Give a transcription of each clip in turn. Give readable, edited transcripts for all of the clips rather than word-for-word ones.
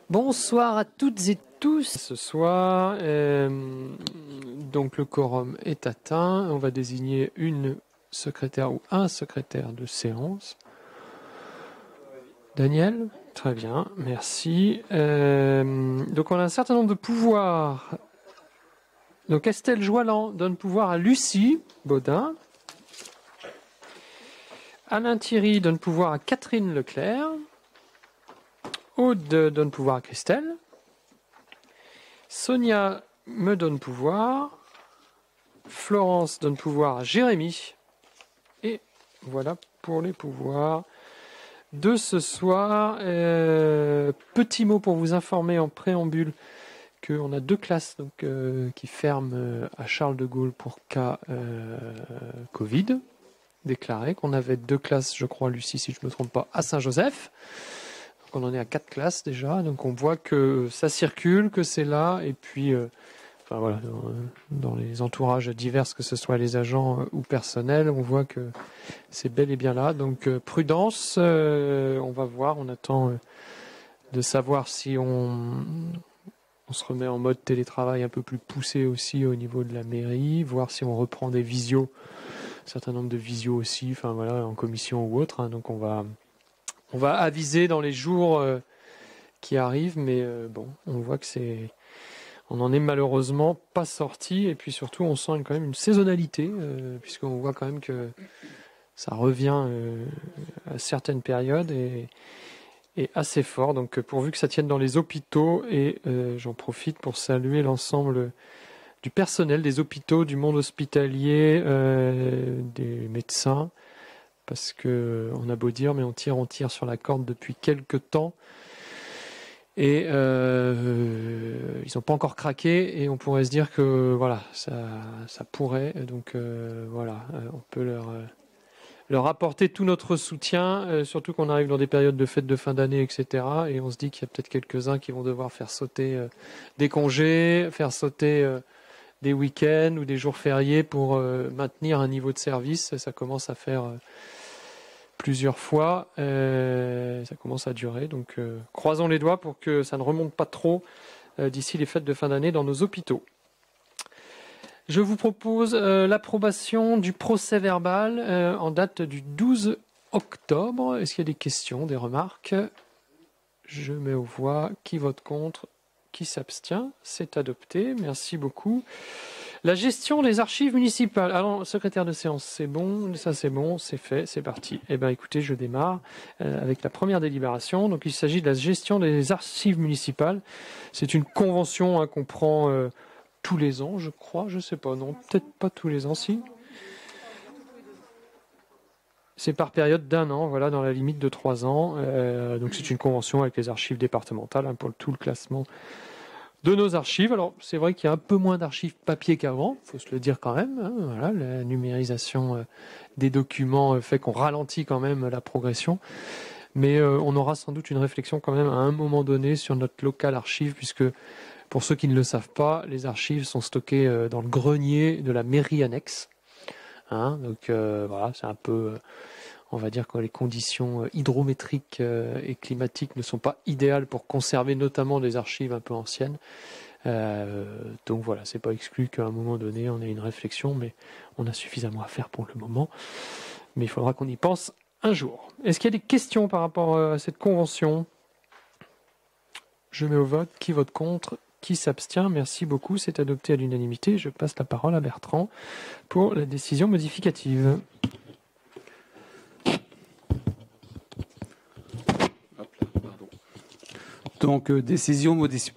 Bonsoir à toutes et tous. Ce soir, donc le quorum est atteint. On va désigner une secrétaire ou un secrétaire de séance. Daniel, très bien, merci. Donc on a un certain nombre de pouvoirs. Donc Estelle Joillan donne pouvoir à Lucie Baudin. Alain Thierry donne pouvoir à Catherine Leclerc. Aude donne pouvoir à Christelle. Sonia me donne pouvoir. Florence donne pouvoir à Jérémy. Et voilà pour les pouvoirs de ce soir. Petit mot pour vous informer en préambule qu'on a 2 classes donc, qui ferment à Charles de Gaulle pour cas Covid déclaré. Qu'on avait 2 classes, je crois, Lucie, si je ne me trompe pas, à Saint-Joseph. On en est à 4 classes déjà, donc on voit que ça circule, que c'est là, et puis enfin, voilà, dans les entourages divers, que ce soit les agents ou personnels, on voit que c'est bel et bien là. Donc prudence, on va voir, on attend de savoir si on se remet en mode télétravail un peu plus poussé aussi au niveau de la mairie, voir si on reprend des visios, un certain nombre de visios aussi, enfin voilà, en commission ou autre, hein, donc on va aviser dans les jours qui arrivent, mais bon, on voit que on n'en est malheureusement pas sorti, et puis surtout on sent quand même une saisonnalité, puisqu'on voit quand même que ça revient à certaines périodes et assez fort, donc pourvu que ça tienne dans les hôpitaux, et j'en profite pour saluer l'ensemble du personnel des hôpitaux, du monde hospitalier, des médecins, parce que on a beau dire, mais on tire sur la corde depuis quelques temps. Et ils n'ont pas encore craqué, et on pourrait se dire que voilà, ça pourrait. Donc voilà, on peut leur apporter tout notre soutien, surtout qu'on arrive dans des périodes de fêtes de fin d'année, etc. Et on se dit qu'il y a peut-être quelques-uns qui vont devoir faire sauter des congés, faire sauter des week-ends ou des jours fériés pour maintenir un niveau de service. Ça commence à faire plusieurs fois, ça commence à durer, donc croisons les doigts pour que ça ne remonte pas trop d'ici les fêtes de fin d'année dans nos hôpitaux. Je vous propose l'approbation du procès verbal en date du 12 octobre. Est-ce qu'il y a des questions, des remarques? Je mets aux voix. Qui vote contre? Qui s'abstient? C'est adopté. Merci beaucoup. La gestion des archives municipales. Alors, secrétaire de séance, c'est bon, ça c'est bon, c'est fait, c'est parti. Eh bien, écoutez, je démarre avec la première délibération. Donc, il s'agit de la gestion des archives municipales. C'est une convention qu'on prend tous les ans, je crois, je sais pas, non, peut-être pas tous les ans, si. C'est par période d'1 an, voilà, dans la limite de 3 ans. Donc, c'est une convention avec les archives départementales pour tout le classement de nos archives. Alors, c'est vrai qu'il y a un peu moins d'archives papier qu'avant, il faut se le dire quand même. Hein, voilà, la numérisation des documents fait qu'on ralentit quand même la progression. Mais on aura sans doute une réflexion quand même à un moment donné sur notre local archive, puisque pour ceux qui ne le savent pas, les archives sont stockées dans le grenier de la mairie annexe. Hein, donc voilà, c'est un peu... on va dire que les conditions hydrométriques et climatiques ne sont pas idéales pour conserver notamment des archives un peu anciennes. Donc voilà, c'est pas exclu qu'à un moment donné on ait une réflexion, mais on a suffisamment à faire pour le moment. Mais il faudra qu'on y pense un jour. Est-ce qu'il y a des questions par rapport à cette convention? Je mets au vote. Qui vote contre? Qui s'abstient? Merci beaucoup, c'est adopté à l'unanimité. Je passe la parole à Bertrand pour la décision modificative. Donc, décision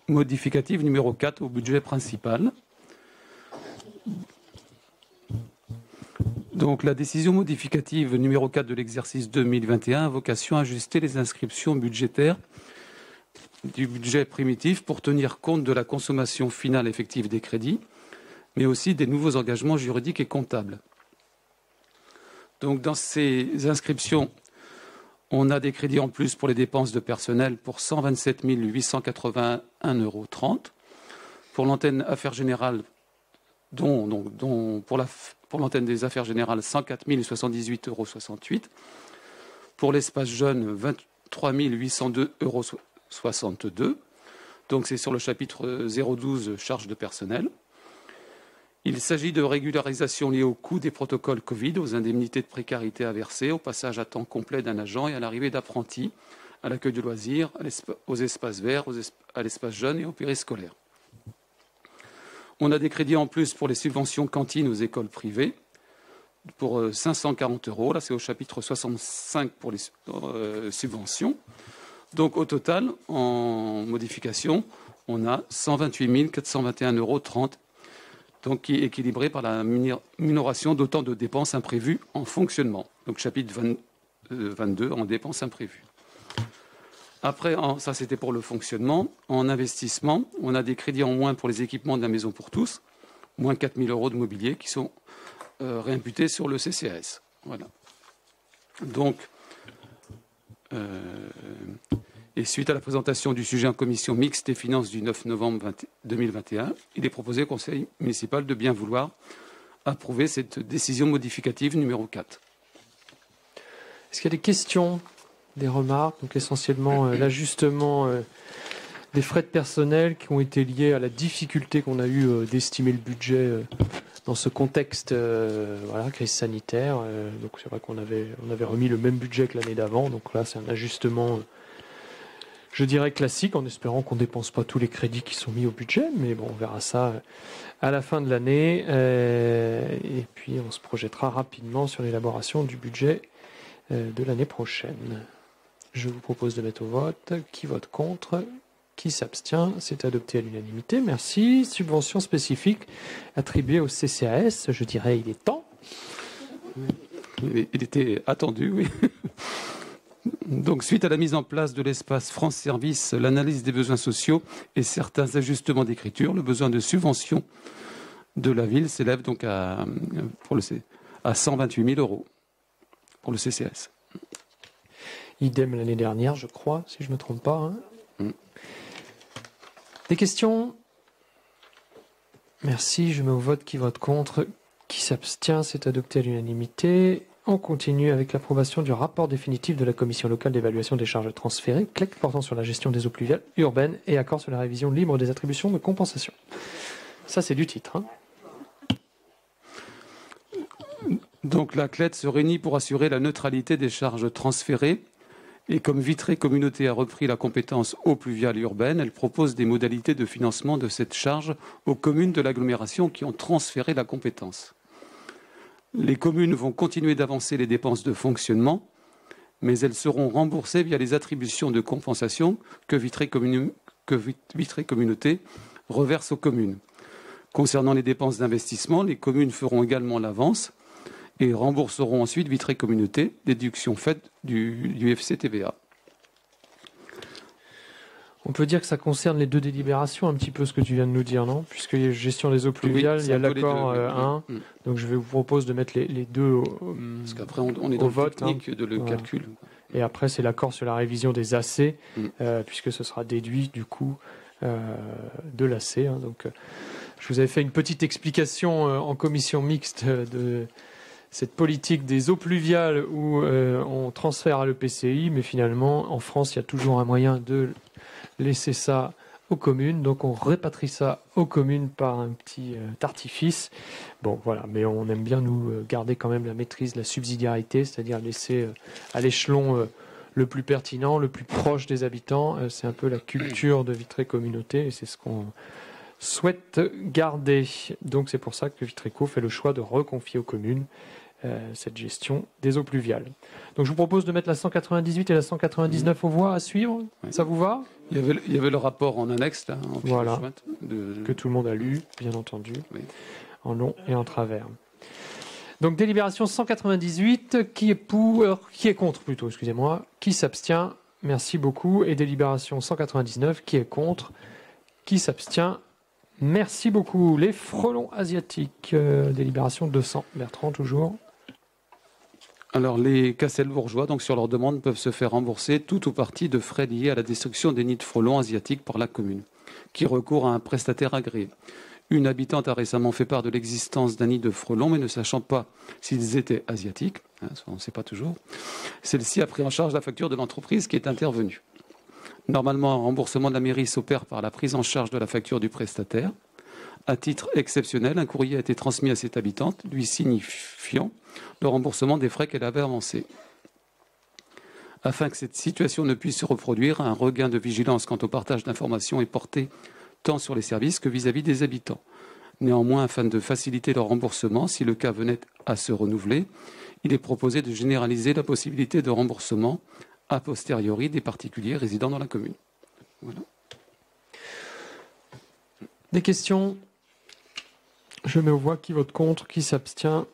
modificative numéro 4 au budget principal. Donc, la décision modificative numéro 4 de l'exercice 2021 a vocation à ajuster les inscriptions budgétaires du budget primitif pour tenir compte de la consommation finale effective des crédits, mais aussi des nouveaux engagements juridiques et comptables. Donc, dans ces inscriptions, on a des crédits en plus pour les dépenses de personnel pour 127 881,30 €. Pour l'antenne affaires générales, dont pour l'antenne des affaires générales, 104 078,68 €. Pour l'espace jeune, 23 802,62 €. Donc c'est sur le chapitre 012, charges de personnel. Il s'agit de régularisation liée au coût des protocoles Covid, aux indemnités de précarité à verser, au passage à temps complet d'un agent et à l'arrivée d'apprentis, à l'accueil de loisirs, aux espaces verts, à l'espace jeune et au périscolaire. On a des crédits en plus pour les subventions cantines aux écoles privées pour 540 €. Là, c'est au chapitre 65 pour les subventions. Donc, au total, en modification, on a 128 421,30 €, donc qui est équilibré par la minoration d'autant de dépenses imprévues en fonctionnement. Donc, chapitre 22 en dépenses imprévues. Après, ça c'était pour le fonctionnement. En investissement, on a des crédits en moins pour les équipements de la maison pour tous, moins 4 000 € de mobilier qui sont réimputés sur le CCAS. Voilà. Donc, et suite à la présentation du sujet en commission mixte des finances du 9 novembre 2021, il est proposé au Conseil municipal de bien vouloir approuver cette décision modificative numéro 4. Est-ce qu'il y a des questions, des remarques? Donc essentiellement l'ajustement des frais de personnel qui ont été liés à la difficulté qu'on a eue d'estimer le budget dans ce contexte crise sanitaire. Donc c'est vrai qu'on avait remis le même budget que l'année d'avant. Donc là, c'est un ajustement, je dirais, classique, en espérant qu'on ne dépense pas tous les crédits qui sont mis au budget. Mais bon, on verra ça à la fin de l'année. Et puis, on se projettera rapidement sur l'élaboration du budget de l'année prochaine. Je vous propose de mettre au vote. Qui vote contre? Qui s'abstient? C'est adopté à l'unanimité. Merci. Subvention spécifique attribuée au CCAS. Je dirais, il est temps. Il était attendu, oui. Donc, suite à la mise en place de l'espace France Service, l'analyse des besoins sociaux et certains ajustements d'écriture, le besoin de subvention de la ville s'élève donc à 128 000 € pour le CCAS. Idem l'année dernière, je crois, si je ne me trompe pas. Des questions? Merci, je mets au vote. Qui vote contre? Qui s'abstient? C'est adopté à l'unanimité. On continue avec l'approbation du rapport définitif de la Commission locale d'évaluation des charges transférées, CLEC, portant sur la gestion des eaux pluviales urbaines et accord sur la révision libre des attributions de compensation. Ça, c'est du titre. Donc la CLEC se réunit pour assurer la neutralité des charges transférées. Et comme Vitré Communauté a repris la compétence eaux pluviales urbaines, elle propose des modalités de financement de cette charge aux communes de l'agglomération qui ont transféré la compétence. Les communes vont continuer d'avancer les dépenses de fonctionnement, mais elles seront remboursées via les attributions de compensation que Vitré Communauté reverse aux communes. Concernant les dépenses d'investissement, les communes feront également l'avance et rembourseront ensuite Vitré Communauté, déduction faite du FCTVA. On peut dire que ça concerne les deux délibérations, un petit peu ce que tu viens de nous dire, non? Puisque y a gestion des eaux pluviales, il y a l'accord 1. Donc je vous propose de mettre les deux parce qu'après, on est dans le vote, technique de le calcul. Et après, c'est l'accord sur la révision des AC, puisque ce sera déduit du coût de l'AC. Donc, je vous avais fait une petite explication en commission mixte de cette politique des eaux pluviales où on transfère à l'EPCI, mais finalement, en France, il y a toujours un moyen de laisser ça aux communes. Donc, on répatrie ça aux communes par un petit artifice. Bon, voilà, mais on aime bien nous garder quand même la maîtrise de la subsidiarité, c'est-à-dire laisser à l'échelon le plus pertinent, le plus proche des habitants. C'est un peu la culture de Vitré Communauté et c'est ce qu'on souhaite garder. Donc, c'est pour ça que Vitreco fait le choix de reconfier aux communes cette gestion des eaux pluviales. Donc je vous propose de mettre la 198 et la 199 aux voix à suivre. Oui. Ça vous va? Il y avait le rapport en annexe, là, en voilà, que tout le monde a lu, bien entendu, oui, en long et en travers. Donc délibération 198, qui est contre plutôt, excusez-moi, qui s'abstient? Merci beaucoup. Et délibération 199, qui est contre? Qui s'abstient? Merci beaucoup. Les frelons asiatiques, délibération 200. Bertrand, toujours. Alors, les Cassel-Bourgeois, donc sur leur demande, peuvent se faire rembourser tout ou partie de frais liés à la destruction des nids de frelons asiatiques par la commune, qui recourt à un prestataire agréé. Une habitante a récemment fait part de l'existence d'un nid de frelons, mais ne sachant pas s'ils étaient asiatiques, on ne sait pas toujours, celle-ci a pris en charge la facture de l'entreprise qui est intervenue. Normalement, un remboursement de la mairie s'opère par la prise en charge de la facture du prestataire. À titre exceptionnel, un courrier a été transmis à cette habitante, lui signifiant le remboursement des frais qu'elle avait avancés. Afin que cette situation ne puisse se reproduire, un regain de vigilance quant au partage d'informations est porté tant sur les services que vis-à-vis des habitants. Néanmoins, afin de faciliter leur remboursement, si le cas venait à se renouveler, il est proposé de généraliser la possibilité de remboursement a posteriori des particuliers résidant dans la commune. Voilà. Des questions? Je mets aux voix qui vote contre, qui s'abstient.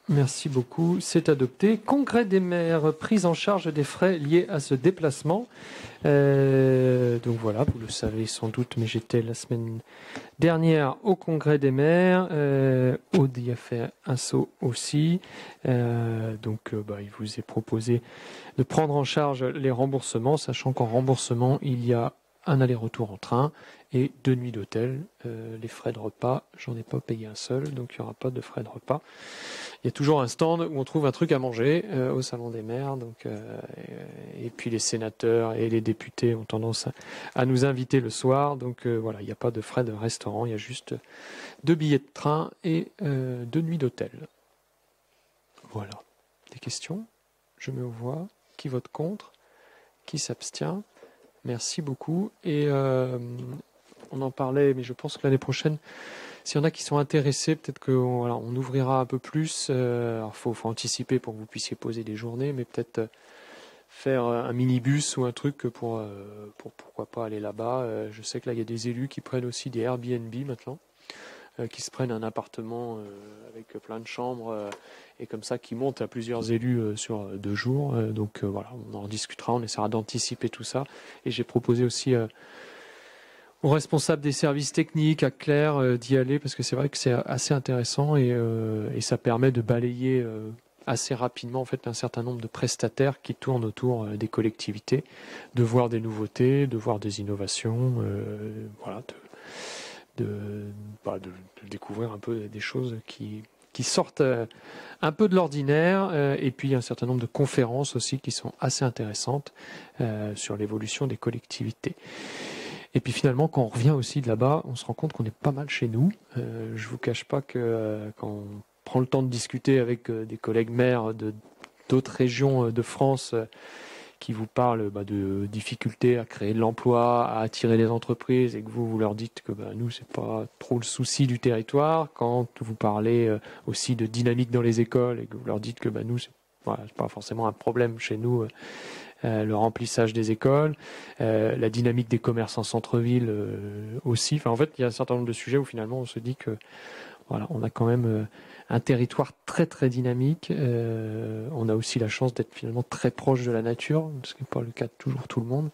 Merci beaucoup, c'est adopté. Congrès des maires, prise en charge des frais liés à ce déplacement. Donc voilà, vous le savez sans doute, mais j'étais la semaine dernière au Congrès des maires. Aude y a fait un saut aussi. Il vous est proposé de prendre en charge les remboursements, sachant qu'en remboursement, il y a un aller-retour en train et 2 nuits d'hôtel. Les frais de repas, j'en ai pas payé un seul, donc il n'y aura pas de frais de repas. Il y a toujours un stand où on trouve un truc à manger au Salon des maires. Et puis les sénateurs et les députés ont tendance à nous inviter le soir. Donc voilà, il n'y a pas de frais de restaurant, il y a juste 2 billets de train et 2 nuits d'hôtel. Voilà. Des questions? Je mets aux voix. Qui vote contre? Qui s'abstient? Merci beaucoup. Et on en parlait, mais je pense que l'année prochaine, s'il y en a qui sont intéressés, peut-être qu'on ouvrira un peu plus. Alors, faut anticiper pour que vous puissiez poser des journées, mais peut-être faire un minibus ou un truc pour pourquoi pas aller là-bas. Je sais que là, il y a des élus qui prennent aussi des Airbnb maintenant, qui se prennent un appartement avec plein de chambres et comme ça, qui montent à plusieurs élus sur 2 jours. Voilà, on en discutera, on essaiera d'anticiper tout ça. Et j'ai proposé aussi aux responsables des services techniques, à Claire, d'y aller, parce que c'est vrai que c'est assez intéressant et ça permet de balayer assez rapidement en fait un certain nombre de prestataires qui tournent autour des collectivités, de voir des nouveautés, de voir des innovations, de découvrir un peu des choses qui sortent un peu de l'ordinaire, et puis il y a un certain nombre de conférences aussi qui sont assez intéressantes sur l'évolution des collectivités. Et puis finalement, quand on revient aussi de là-bas, on se rend compte qu'on est pas mal chez nous. Je vous cache pas que quand on prend le temps de discuter avec des collègues maires d'autres régions de France qui vous parlent de difficultés à créer de l'emploi, à attirer les entreprises, et que vous leur dites que nous, c'est pas trop le souci du territoire. Quand vous parlez aussi de dynamique dans les écoles et que vous leur dites que nous, c'est pas forcément un problème chez nous. Le remplissage des écoles, la dynamique des commerces en centre-ville aussi. Enfin, en fait, il y a un certain nombre de sujets où finalement on se dit que voilà, on a quand même un territoire très très dynamique. On a aussi la chance d'être finalement très proche de la nature, ce qui n'est pas le cas de toujours tout le monde,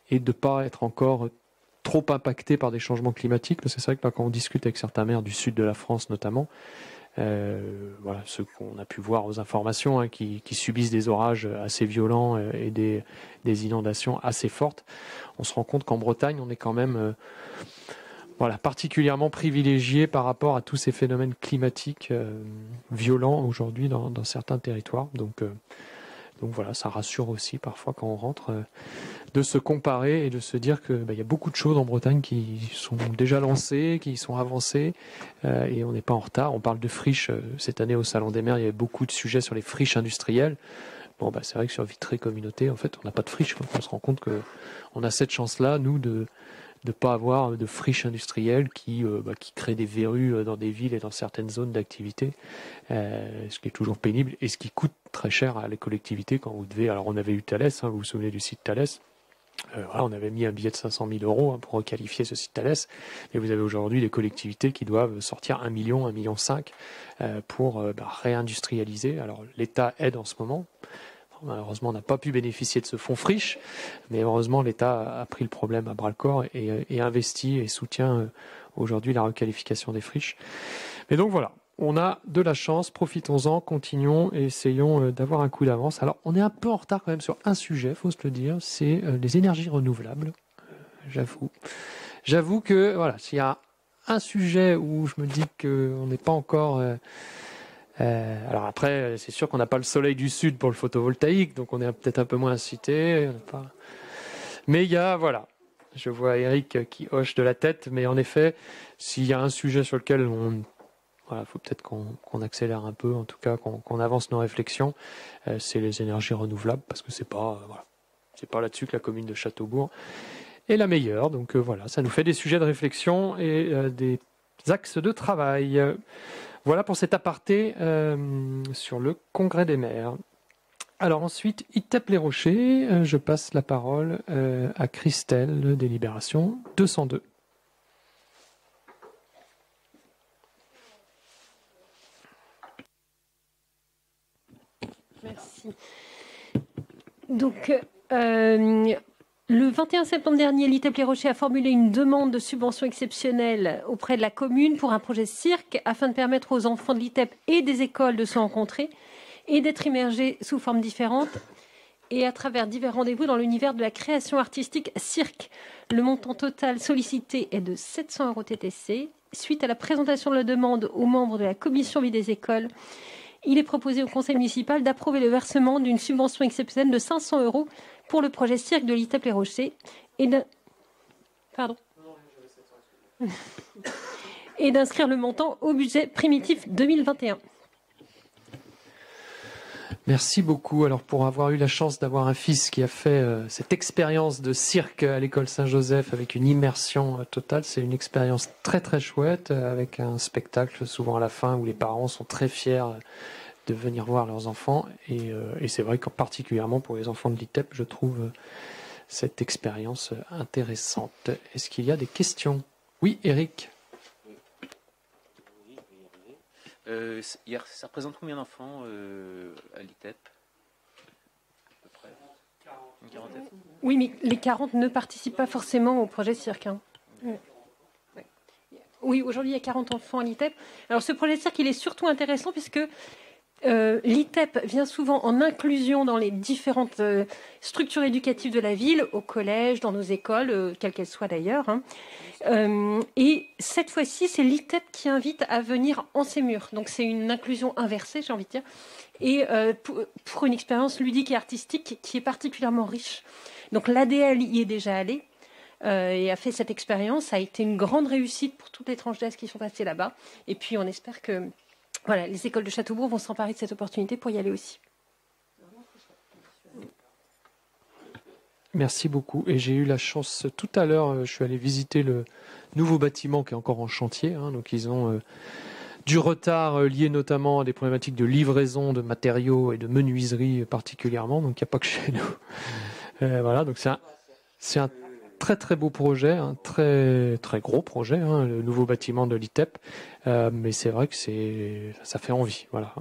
et de ne pas être encore trop impacté par des changements climatiques. Parce que c'est vrai que quand on discute avec certains maires du sud de la France notamment, ceux qu'on a pu voir aux informations, qui subissent des orages assez violents et des inondations assez fortes, on se rend compte qu'en Bretagne, on est quand même particulièrement privilégié par rapport à tous ces phénomènes climatiques violents aujourd'hui dans certains territoires. Donc voilà, ça rassure aussi parfois quand on rentre de se comparer et de se dire que y a beaucoup de choses en Bretagne qui sont déjà lancées, qui sont avancées, et on n'est pas en retard. On parle de friches. Cette année au Salon des maires, il y avait beaucoup de sujets sur les friches industrielles. C'est vrai que sur Vitré Communauté, en fait, on n'a pas de friches. On se rend compte qu'on a cette chance-là, nous, de ne pas avoir de friches industrielles qui créent des verrues dans des villes et dans certaines zones d'activité, ce qui est toujours pénible et ce qui coûte très cher à les collectivités quand vous devez... Alors on avait eu Thales, vous vous souvenez du site Thales, on avait mis un billet de 500 000 € pour requalifier ce site Thales, et vous avez aujourd'hui des collectivités qui doivent sortir 1 million, 1,5 million pour réindustrialiser. Alors l'État aide en ce moment. Malheureusement, on n'a pas pu bénéficier de ce fonds friche, mais heureusement, l'État a pris le problème à bras-le-corps et investit et soutient aujourd'hui la requalification des friches. Mais donc voilà, on a de la chance, profitons-en, continuons et essayons d'avoir un coup d'avance. Alors, on est un peu en retard quand même sur un sujet, faut se le dire, c'est les énergies renouvelables, j'avoue. J'avoue que, voilà, s'il y a un sujet où je me dis qu'on n'est pas encore... alors après, c'est sûr qu'on n'a pas le soleil du sud pour le photovoltaïque, donc on est peut-être un peu moins incité. Mais il y a, voilà, je vois Eric qui hoche de la tête, mais en effet, s'il y a un sujet sur lequel voilà, faut peut-être qu'on accélère un peu, en tout cas qu'on avance nos réflexions, c'est les énergies renouvelables, parce que c'est pas, voilà, c'est pas là-dessus que la commune de Châteaubourg est la meilleure. Donc voilà, ça nous fait des sujets de réflexion et des axes de travail. Voilà pour cet aparté sur le Congrès des maires. Alors ensuite, Itep-les-Rochers, je passe la parole à Christelle, délibération 202. Merci. Donc, le 21 septembre dernier, l'Itep-les-Rochers a formulé une demande de subvention exceptionnelle auprès de la commune pour un projet cirque afin de permettre aux enfants de l'Itep et des écoles de se rencontrer et d'être immergés sous formes différentes et à travers divers rendez-vous dans l'univers de la création artistique cirque. Le montant total sollicité est de 700 € TTC. Suite à la présentation de la demande aux membres de la commission vie des écoles, il est proposé au conseil municipal d'approuver le versement d'une subvention exceptionnelle de 500 € pour le projet cirque de l'Itep-les-Rochers et d'inscrire le montant au budget primitif 2021. Merci beaucoup. Alors pour avoir eu la chance d'avoir un fils qui a fait cette expérience de cirque à l'école Saint-Joseph avec une immersion totale, c'est une expérience très très chouette avec un spectacle souvent à la fin où les parents sont très fiers de venir voir leurs enfants et c'est vrai qu'en particulièrement pour les enfants de l'ITEP, je trouve cette expérience intéressante. Est-ce qu'il y a des questions? Oui, Eric. Ça représente combien d'enfants à l'ITEP? À peu près une quarantaine. Oui, mais les 40 ne participent pas forcément au projet cirque. Hein. Oui, aujourd'hui, il y a 40 enfants à l'ITEP. Alors, ce projet cirque, il est surtout intéressant puisque l'ITEP vient souvent en inclusion dans les différentes structures éducatives de la ville, au collège, dans nos écoles, quelles qu'elles soient d'ailleurs. Hein. Et cette fois-ci, c'est l'ITEP qui invite à venir en ces murs. Donc c'est une inclusion inversée, j'ai envie de dire, et pour une expérience ludique et artistique qui est particulièrement riche. Donc l'ADL y est déjà allé et a fait cette expérience. Ça a été une grande réussite pour toutes les tranches d'âge qui sont passées là-bas. Et puis on espère que voilà, les écoles de Châteaubourg vont s'emparer de cette opportunité pour y aller aussi. Merci beaucoup. Et j'ai eu la chance tout à l'heure, je suis allé visiter le nouveau bâtiment qui est encore en chantier. Hein, donc ils ont du retard lié notamment à des problématiques de livraison de matériaux et de menuiserie particulièrement. Donc il n'y a pas que chez nous. Voilà, donc c'est un très très beau projet, un très très gros projet, hein, le nouveau bâtiment de l'ITEP. Mais c'est vrai que ça fait envie. Voilà.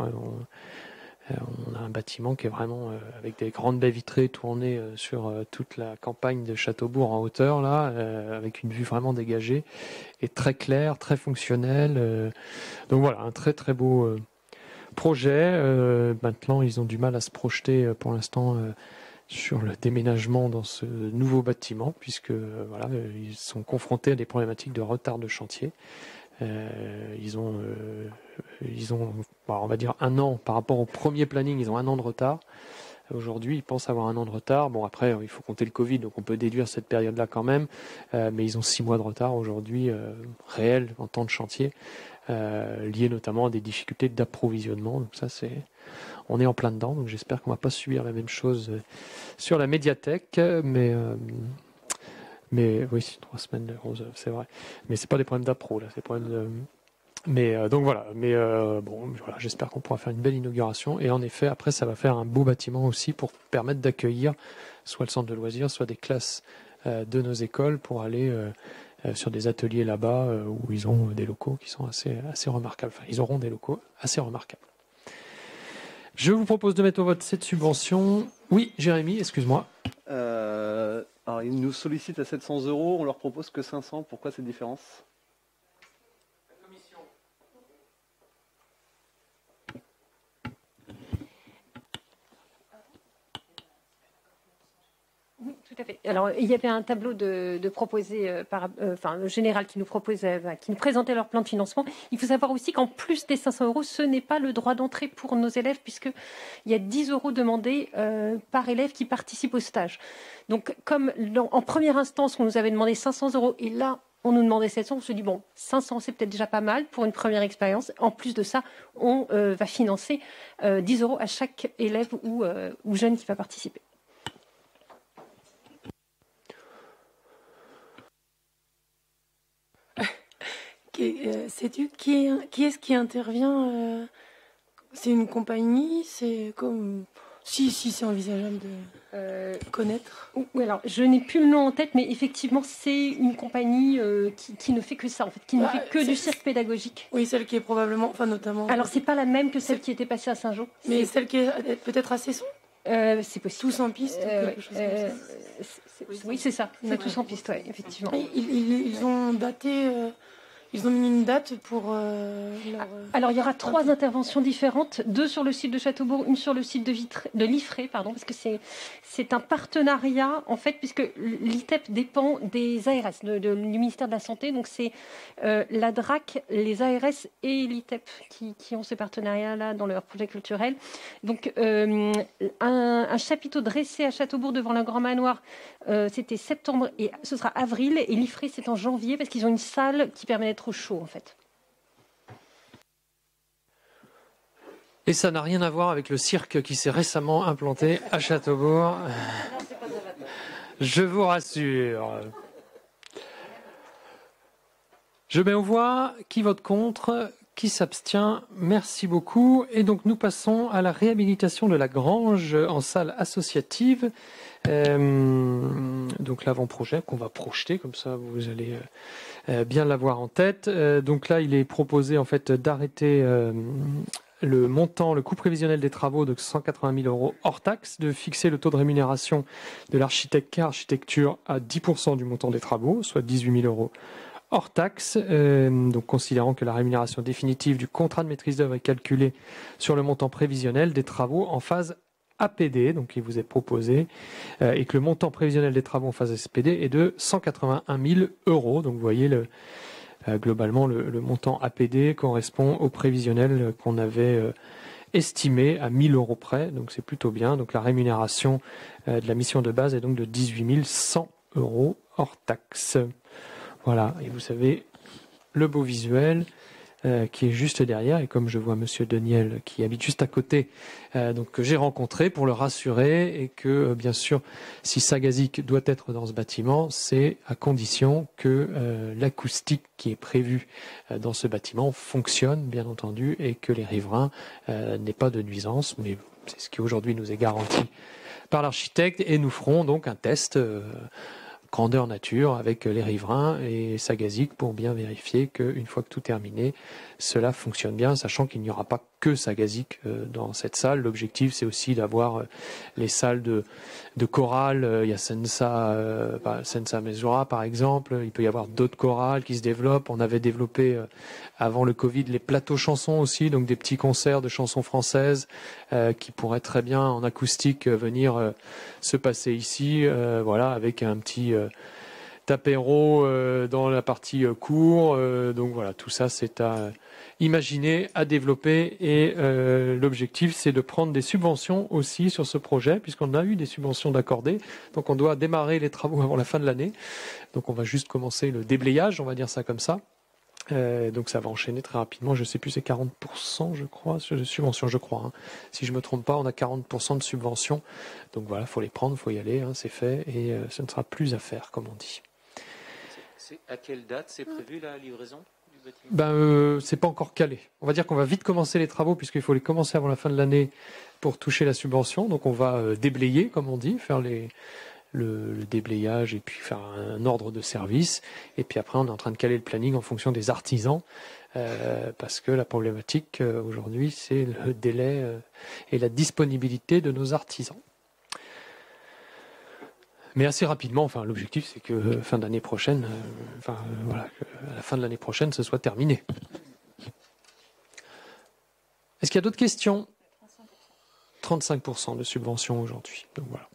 On a un bâtiment qui est vraiment avec des grandes baies vitrées tournées sur toute la campagne de Châteaubourg en hauteur, là, avec une vue vraiment dégagée et très claire, très fonctionnelle. Donc voilà, un très très beau projet. Maintenant, ils ont du mal à se projeter pour l'instant sur le déménagement dans ce nouveau bâtiment, puisque voilà, ils sont confrontés à des problématiques de retard de chantier. Ils ont, on va dire 1 an par rapport au premier planning, ils ont 1 an de retard. Aujourd'hui, ils pensent avoir 1 an de retard. Bon, après, il faut compter le Covid, donc on peut déduire cette période-là quand même. Mais ils ont 6 mois de retard aujourd'hui, réel en temps de chantier, lié notamment à des difficultés d'approvisionnement. Donc ça, on est en plein dedans. Donc j'espère qu'on va pas subir la même chose sur la médiathèque, mais oui, 3 semaines de 11 heures, c'est vrai. Mais c'est pas des problèmes d'appro, là, c'est des problèmes de... Mais donc voilà, bon, voilà, j'espère qu'on pourra faire une belle inauguration. Et en effet, après, ça va faire un beau bâtiment aussi pour permettre d'accueillir soit le centre de loisirs, soit des classes de nos écoles pour aller sur des ateliers là-bas où ils ont des locaux qui sont assez remarquables. Enfin, ils auront des locaux assez remarquables. Je vous propose de mettre au vote cette subvention. Oui, Jérémy, excuse-moi. Alors, ils nous sollicitent à 700 €, on leur propose que 500. Pourquoi cette différence? La commission. Oui, Tout à fait. Alors, il y avait un tableau de proposé le général qui nous présentait leur plan de financement. Il faut savoir aussi qu'en plus des 500 euros, ce n'est pas le droit d'entrée pour nos élèves, puisqu'il y a 10 euros demandés par élève qui participe au stage. Donc, comme en première instance, on nous avait demandé 500 euros, et là, on nous demandait 700, on se dit, bon, 500, c'est peut-être déjà pas mal pour une première expérience. En plus de ça, on va financer 10 euros à chaque élève ou jeune qui va participer. Sais-tu qui est-ce qui intervient C'est une compagnie? C'est comme... Si c'est envisageable de connaître. Oui, alors, je n'ai plus le nom en tête, mais effectivement, c'est une compagnie qui ne fait que ça, en fait, qui ne fait que du cirque pédagogique. Oui, celle qui est probablement, enfin notamment... Alors, c'est pas la même que celle qui était passée à Saint-Jean. Mais celle qui est peut-être à Cesson? C'est possible. Tous en piste, quelque chose comme ça. Oui, c'est ça. C'est tous en piste, oui, effectivement. Ils ont daté... Ils ont mis une date pour Alors, il y aura 3 interventions différentes, 2 sur le site de Châteaubourg, une sur le site de Liffré, parce que c'est un partenariat, en fait, puisque l'ITEP dépend des ARS, du ministère de la Santé. Donc, c'est la DRAC, les ARS et l'ITEP qui ont ce partenariat-là dans leur projet culturel. Donc, un chapiteau dressé à Châteaubourg devant le Grand Manoir, c'était septembre et ce sera avril. Et Liffré, c'est en janvier, parce qu'ils ont une salle qui permet d'être au chaud, en fait. Et ça n'a rien à voir avec le cirque qui s'est récemment implanté à Châteaubourg. Je vous rassure. Je mets aux voix. Qui vote contre? Qui s'abstient? Merci beaucoup. Et donc nous passons à la réhabilitation de la grange en salle associative. Donc l'avant-projet qu'on va projeter, comme ça vous allez bien l'avoir en tête. Donc là, il est proposé en fait d'arrêter le montant, le coût prévisionnel des travaux de 180 000 euros hors taxe, de fixer le taux de rémunération de l'architecte K Architecture à 10% du montant des travaux, soit 18 000 euros hors taxe, donc considérant que la rémunération définitive du contrat de maîtrise d'œuvre est calculée sur le montant prévisionnel des travaux en phase APD, donc il vous est proposé, et que le montant prévisionnel des travaux en phase SPD est de 181 000 euros. Donc vous voyez, globalement, le montant APD correspond au prévisionnel qu'on avait estimé à 1 000 euros près, donc c'est plutôt bien. Donc la rémunération de la mission de base est donc de 18 100 euros hors taxe. Voilà, et vous savez, le beau visuel qui est juste derrière, et comme je vois Monsieur Deniel qui habite juste à côté, donc que j'ai rencontré pour le rassurer, et que bien sûr, si Sagazik doit être dans ce bâtiment, c'est à condition que l'acoustique qui est prévue dans ce bâtiment fonctionne, bien entendu, et que les riverains n'aient pas de nuisance, mais c'est ce qui aujourd'hui nous est garanti par l'architecte, et nous ferons donc un test grandeur nature avec les riverains et Sagazik pour bien vérifier qu'une fois que tout est terminé, cela fonctionne bien, sachant qu'il n'y aura pas que Sagazik dans cette salle. L'objectif, c'est aussi d'avoir les salles de chorale. Il y a Sensa Mesura, par exemple. Il peut y avoir d'autres chorales qui se développent. On avait développé, avant le Covid, les plateaux chansons aussi, donc des petits concerts de chansons françaises qui pourraient très bien, en acoustique, venir se passer ici, voilà, avec un petit apéro dans la partie cours. Donc voilà, tout ça, c'est à imaginer, à développer, et l'objectif, c'est de prendre des subventions aussi sur ce projet, puisqu'on a eu des subventions d'accordées, donc on doit démarrer les travaux avant la fin de l'année. Donc on va juste commencer le déblayage, on va dire ça comme ça. Donc ça va enchaîner très rapidement, je ne sais plus, c'est 40% je crois, de subventions, je crois. Hein. Si je ne me trompe pas, on a 40% de subventions. Donc voilà, il faut les prendre, il faut y aller, hein, c'est fait, et ce ne sera plus à faire, comme on dit. À quelle date c'est prévu la livraison du bâtiment? C'est pas encore calé. On va dire qu'on va vite commencer les travaux, puisqu'il faut les commencer avant la fin de l'année pour toucher la subvention. Donc on va déblayer, comme on dit, faire le déblayage et puis faire un ordre de service. Et puis après, on est en train de caler le planning en fonction des artisans, parce que la problématique aujourd'hui, c'est le délai et la disponibilité de nos artisans. Mais assez rapidement, enfin, l'objectif, c'est que fin d'année prochaine, voilà, à la fin de l'année prochaine, ce soit terminé. Est-ce qu'il y a d'autres questions? 35% de subvention aujourd'hui. Donc voilà.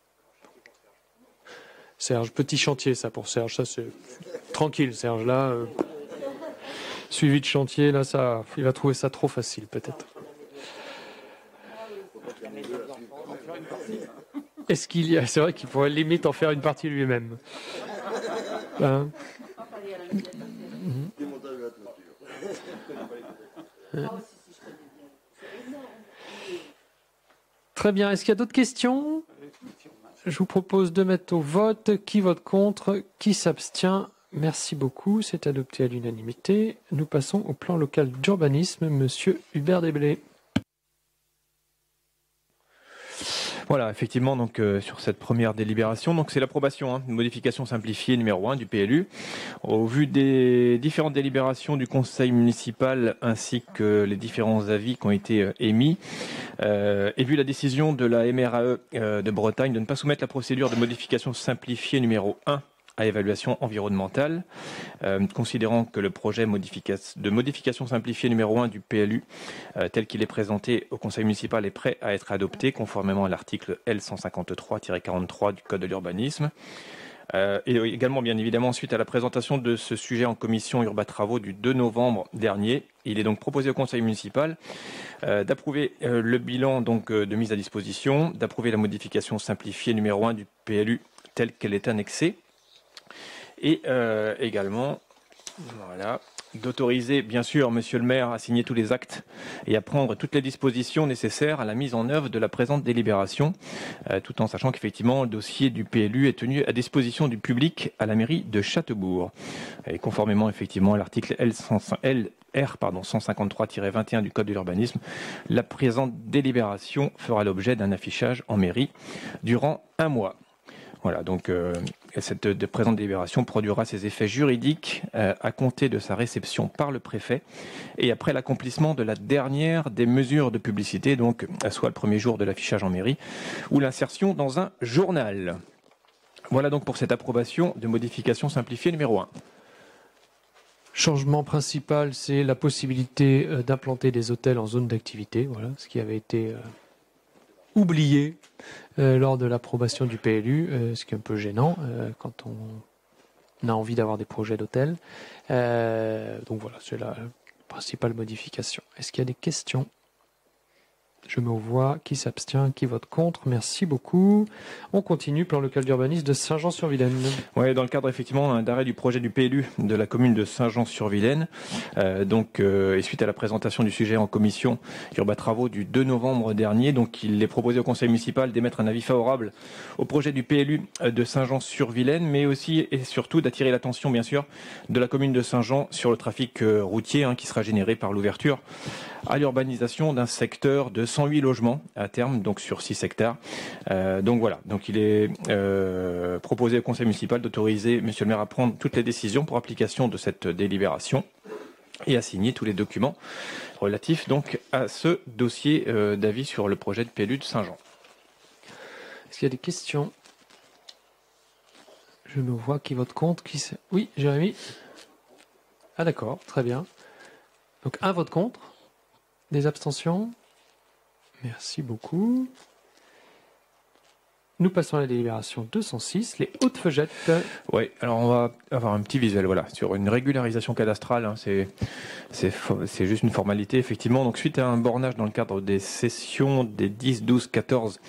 Serge, petit chantier, ça pour Serge. Ça, c'est tranquille, Serge. Là, suivi de chantier, là, ça, il va trouver ça trop facile, peut-être. Est-ce qu'il y a... C'est vrai qu'il pourrait limite en faire une partie lui-même. Hein? Très bien. Est-ce qu'il y a d'autres questions? Je vous propose de mettre au vote. Qui vote contre? Qui s'abstient? Merci beaucoup. C'est adopté à l'unanimité. Nous passons au plan local d'urbanisme. Monsieur Hubert Desblés. Voilà, effectivement, donc sur cette première délibération, donc c'est l'approbation, une modification simplifiée numéro 1 du PLU. Au vu des différentes délibérations du conseil municipal ainsi que les différents avis qui ont été émis, et vu la décision de la MRAE de Bretagne de ne pas soumettre la procédure de modification simplifiée numéro 1 à évaluation environnementale, considérant que le projet de modification simplifiée numéro 1 du PLU, tel qu'il est présenté au conseil municipal, est prêt à être adopté conformément à l'article L153-43 du Code de l'urbanisme. Et également, bien évidemment, suite à la présentation de ce sujet en commission Urba Travaux du 2 novembre dernier, il est donc proposé au conseil municipal d'approuver le bilan donc, de mise à disposition, d'approuver la modification simplifiée numéro 1 du PLU telle qu'elle est annexée, et également, voilà, d'autoriser bien sûr Monsieur le maire à signer tous les actes et à prendre toutes les dispositions nécessaires à la mise en œuvre de la présente délibération, tout en sachant qu'effectivement le dossier du PLU est tenu à disposition du public à la mairie de Châtebourg. Et conformément effectivement à l'article LR 153-21 du Code de l'urbanisme, la présente délibération fera l'objet d'un affichage en mairie durant 1 mois. Voilà, donc cette présente délibération produira ses effets juridiques à compter de sa réception par le préfet et après l'accomplissement de la dernière des mesures de publicité, donc soit le premier jour de l'affichage en mairie ou l'insertion dans un journal. Voilà donc pour cette approbation de modification simplifiée numéro 1. Changement principal, c'est la possibilité d'implanter des hôtels en zone d'activité, voilà, ce qui avait été oublié lors de l'approbation du PLU, ce qui est un peu gênant quand on a envie d'avoir des projets d'hôtels. Donc voilà, c'est la principale modification. Est-ce qu'il y a des questions? Je me vois. Qui s'abstient? Qui vote contre? Merci beaucoup. On continue. Plan local d'urbanisme de Saint-Jean-sur-Vilaine. Oui, dans le cadre effectivement d'arrêt du projet du PLU de la commune de Saint-Jean-sur-Vilaine, et suite à la présentation du sujet en commission Urba Travaux du 2 novembre dernier, donc il est proposé au conseil municipal d'émettre un avis favorable au projet du PLU de Saint-Jean-sur-Vilaine, mais aussi et surtout d'attirer l'attention bien sûr de la commune de Saint-Jean sur le trafic routier qui sera généré par l'ouverture à l'urbanisation d'un secteur de 108 logements à terme, donc sur 6 hectares. Donc voilà, donc il est proposé au conseil municipal d'autoriser Monsieur le maire à prendre toutes les décisions pour application de cette délibération et à signer tous les documents relatifs donc à ce dossier d'avis sur le projet de PLU de Saint-Jean. Est-ce qu'il y a des questions? Je me vois. Qui vote contre? Oui, Jérémy. Ah d'accord, très bien. Donc un vote contre. Des abstentions? Merci beaucoup. Nous passons à la délibération 206, les hautes feugettes. Oui, alors on va avoir un petit visuel, voilà, sur une régularisation cadastrale. C'est juste une formalité, effectivement. Donc, suite à un bornage dans le cadre des sessions des 10, 12, 14,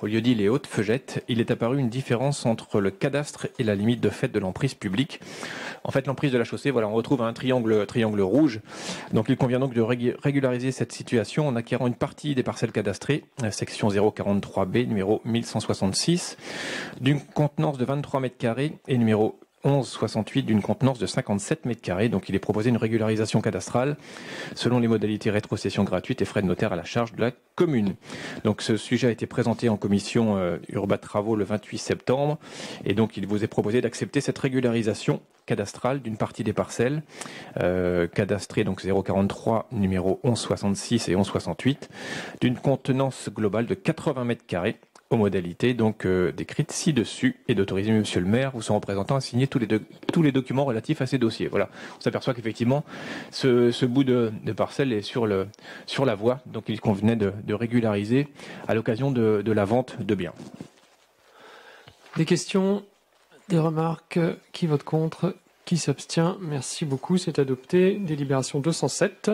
au lieu dit les hautes feugettes, il est apparu une différence entre le cadastre et la limite de fait de l'emprise publique. En fait, l'emprise de la chaussée, voilà, on retrouve un triangle rouge. Donc, il convient donc de régulariser cette situation en acquérant une partie des parcelles cadastrées, section 043B, numéro 1166, d'une contenance de 23 mètres carrés et numéro 1168 d'une contenance de 57 mètres carrés. Donc, il est proposé une régularisation cadastrale selon les modalités rétrocession gratuite et frais de notaire à la charge de la commune. Donc, ce sujet a été présenté en commission Urba Travaux le 28 septembre. Et donc, il vous est proposé d'accepter cette régularisation cadastrale d'une partie des parcelles cadastrées, donc 043, numéro 1166 et 1168, d'une contenance globale de 80 mètres carrés aux modalités donc décrites ci-dessus et d'autoriser Monsieur le maire ou son représentant à signer tous les documents relatifs à ces dossiers. Voilà, on s'aperçoit qu'effectivement ce bout de parcelle est sur la voie, donc il convenait de régulariser à l'occasion de la vente de biens. Des questions? Des remarques? Qui vote contre? Qui s'abstient? Merci beaucoup, c'est adopté. Délibération 207.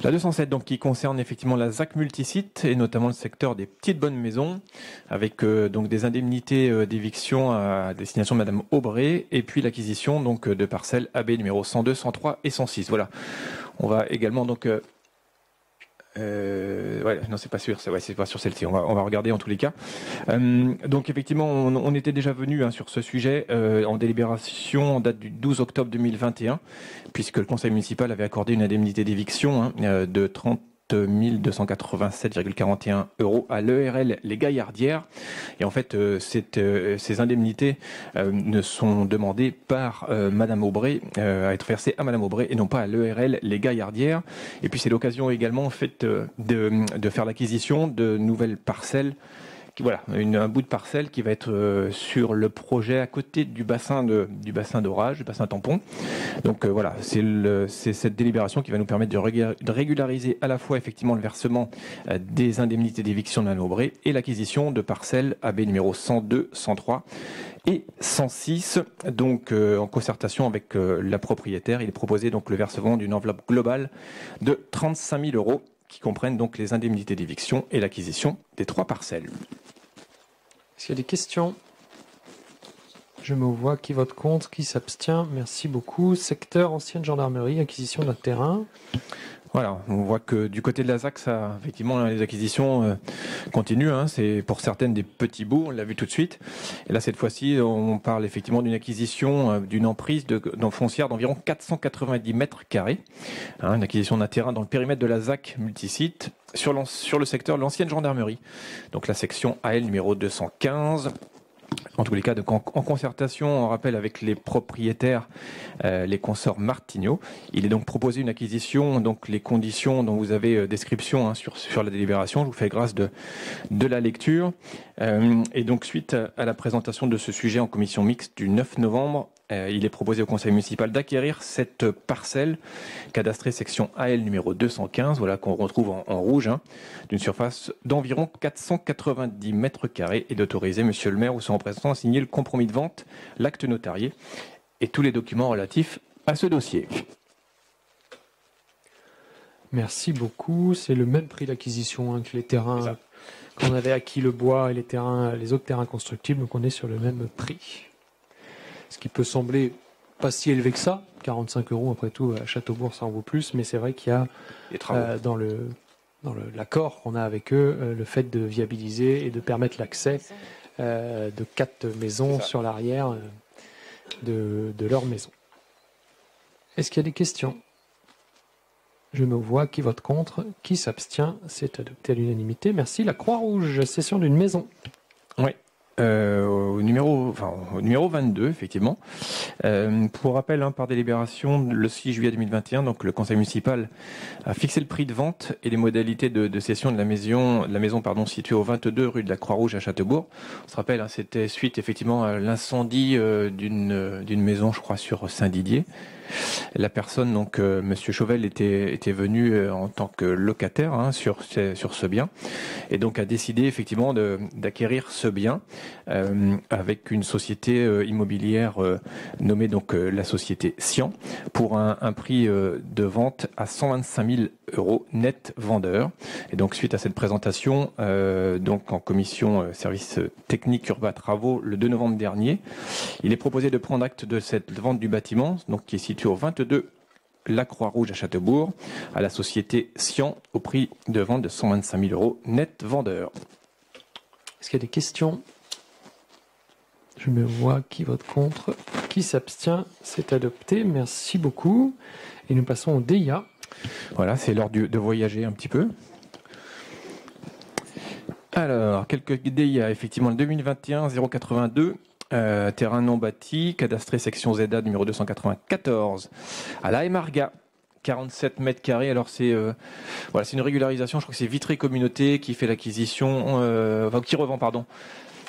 La 207, donc, qui concerne effectivement la ZAC multisite et notamment le secteur des petites bonnes maisons, avec donc des indemnités d'éviction à destination de Madame Aubray, et puis l'acquisition donc de parcelles AB numéro 102, 103 et 106. Voilà. On va également donc ouais, non, c'est pas sûr, c'est pas sur celle-ci. On va regarder en tous les cas. Donc effectivement, on était déjà venu sur ce sujet en délibération en date du 12 octobre 2021, puisque le conseil municipal avait accordé une indemnité d'éviction de 30 287,41 € à l'ERL Les Gaillardières. Et en fait, ces indemnités ne sont demandées par Madame Aubray, à être versées à Madame Aubray et non pas à l'ERL Les Gaillardières. Et puis c'est l'occasion également en fait de faire l'acquisition de nouvelles parcelles. Voilà, un bout de parcelle qui va être sur le projet à côté du bassin d'orage, du bassin tampon. Donc voilà, c'est cette délibération qui va nous permettre de régulariser à la fois effectivement le versement des indemnités d'éviction de Madame Aubray et l'acquisition de parcelles AB numéro 102, 103 et 106. Donc en concertation avec la propriétaire, il est proposé donc le versement d'une enveloppe globale de 35 000 € qui comprennent donc les indemnités d'éviction et l'acquisition des 3 parcelles. Est-ce qu'il y a des questions? Je me vois qui vote contre, qui s'abstient. Merci beaucoup. Secteur ancienne gendarmerie, acquisition d'un terrain. Voilà, on voit que du côté de la ZAC, ça, effectivement, les acquisitions continuent. C'est pour certaines des petits bouts, on l'a vu tout de suite. Et là, cette fois-ci, on parle effectivement d'une acquisition d'une emprise foncière d'environ 490 mètres carrés. Une acquisition d'un terrain dans le périmètre de la ZAC multisite sur le secteur de l'ancienne gendarmerie. Donc la section AL numéro 215. En tous les cas, en concertation, on rappelle avec les propriétaires, les consorts Martignot. Il est donc proposé une acquisition, donc les conditions dont vous avez description sur la délibération. Je vous fais grâce de la lecture. Et donc, suite à la présentation de ce sujet en commission mixte du 9 novembre, il est proposé au conseil municipal d'acquérir cette parcelle cadastrée section AL numéro 215, voilà, qu'on retrouve en rouge, d'une surface d'environ 490 mètres carrés, et d'autoriser monsieur le maire ou son représentant à signer le compromis de vente, l'acte notarié et tous les documents relatifs à ce dossier. Merci beaucoup. C'est le même prix d'acquisition que les terrains qu'on avait acquis, le bois et les autres terrains constructibles, donc on est sur le même prix. Ce qui peut sembler pas si élevé que ça, 45 € après tout, à Châteaubourg ça en vaut plus, mais c'est vrai qu'il y a dans l'accord qu'on a avec eux, le fait de viabiliser et de permettre l'accès de 4 maisons sur l'arrière de leur maison. Est-ce qu'il y a des questions? Je me vois qui vote contre, qui s'abstient, c'est adopté à l'unanimité. Merci. La Croix-Rouge, cession d'une maison. Oui. Au numéro 22, effectivement. Pour rappel, par délibération, le 6 juillet 2021, donc le conseil municipal a fixé le prix de vente et les modalités de cession de la maison située au 22 rue de la Croix-Rouge à Châteaubourg. On se rappelle, c'était suite effectivement à l'incendie d'une maison, je crois, sur Saint-Didier. La personne, donc Monsieur Chauvel, était venu en tant que locataire sur ce bien, et donc a décidé effectivement d'acquérir ce bien avec une société immobilière nommée donc la société Sian pour un prix de vente à 125 000 € net vendeur. Et donc suite à cette présentation, donc en commission service technique urbain travaux le 2 novembre dernier, il est proposé de prendre acte de cette vente du bâtiment, donc qui est situé au 22 la Croix-Rouge à Châteaubourg, à la société Sian au prix de vente de 125 000 € net vendeur. Est-ce qu'il y a des questions? Je me vois qui vote contre, qui s'abstient, c'est adopté. Merci beaucoup. Et nous passons au DIA. Voilà, c'est l'heure de voyager un petit peu. Alors, quelques DIA, effectivement, le 2021 082. Terrain non bâti, cadastré section ZA numéro 294 à la Emarga, 47 mètres carrés. Alors c'est une régularisation, je crois que c'est Vitré Communauté qui fait l'acquisition, qui revend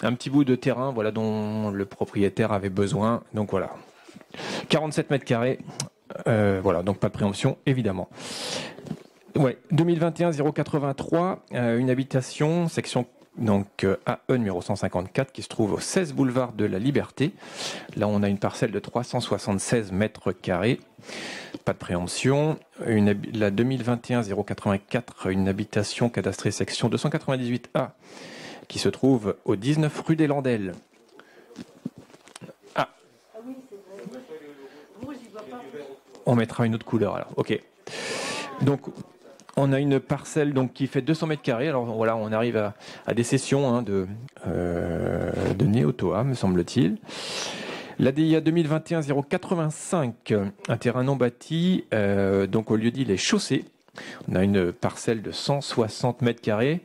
un petit bout de terrain dont le propriétaire avait besoin. Donc voilà, 47 mètres carrés, donc pas de préemption évidemment. Ouais, 2021 083, une habitation, section donc AE numéro 154, qui se trouve au 16 boulevard de la Liberté. Là, on a une parcelle de 376 mètres carrés. Pas de préemption. La 2021-084, une habitation cadastrée section 298A, qui se trouve au 19 rue des Landelles. Ah. On mettra une autre couleur alors. Ok. Donc, on a une parcelle donc, qui fait 200 mètres carrés. Alors voilà, on arrive à des cessions de Néotoa, me semble-t-il. L'ADIA 2021-085, un terrain non bâti, donc au lieu dit les chaussées. On a une parcelle de 160 mètres carrés.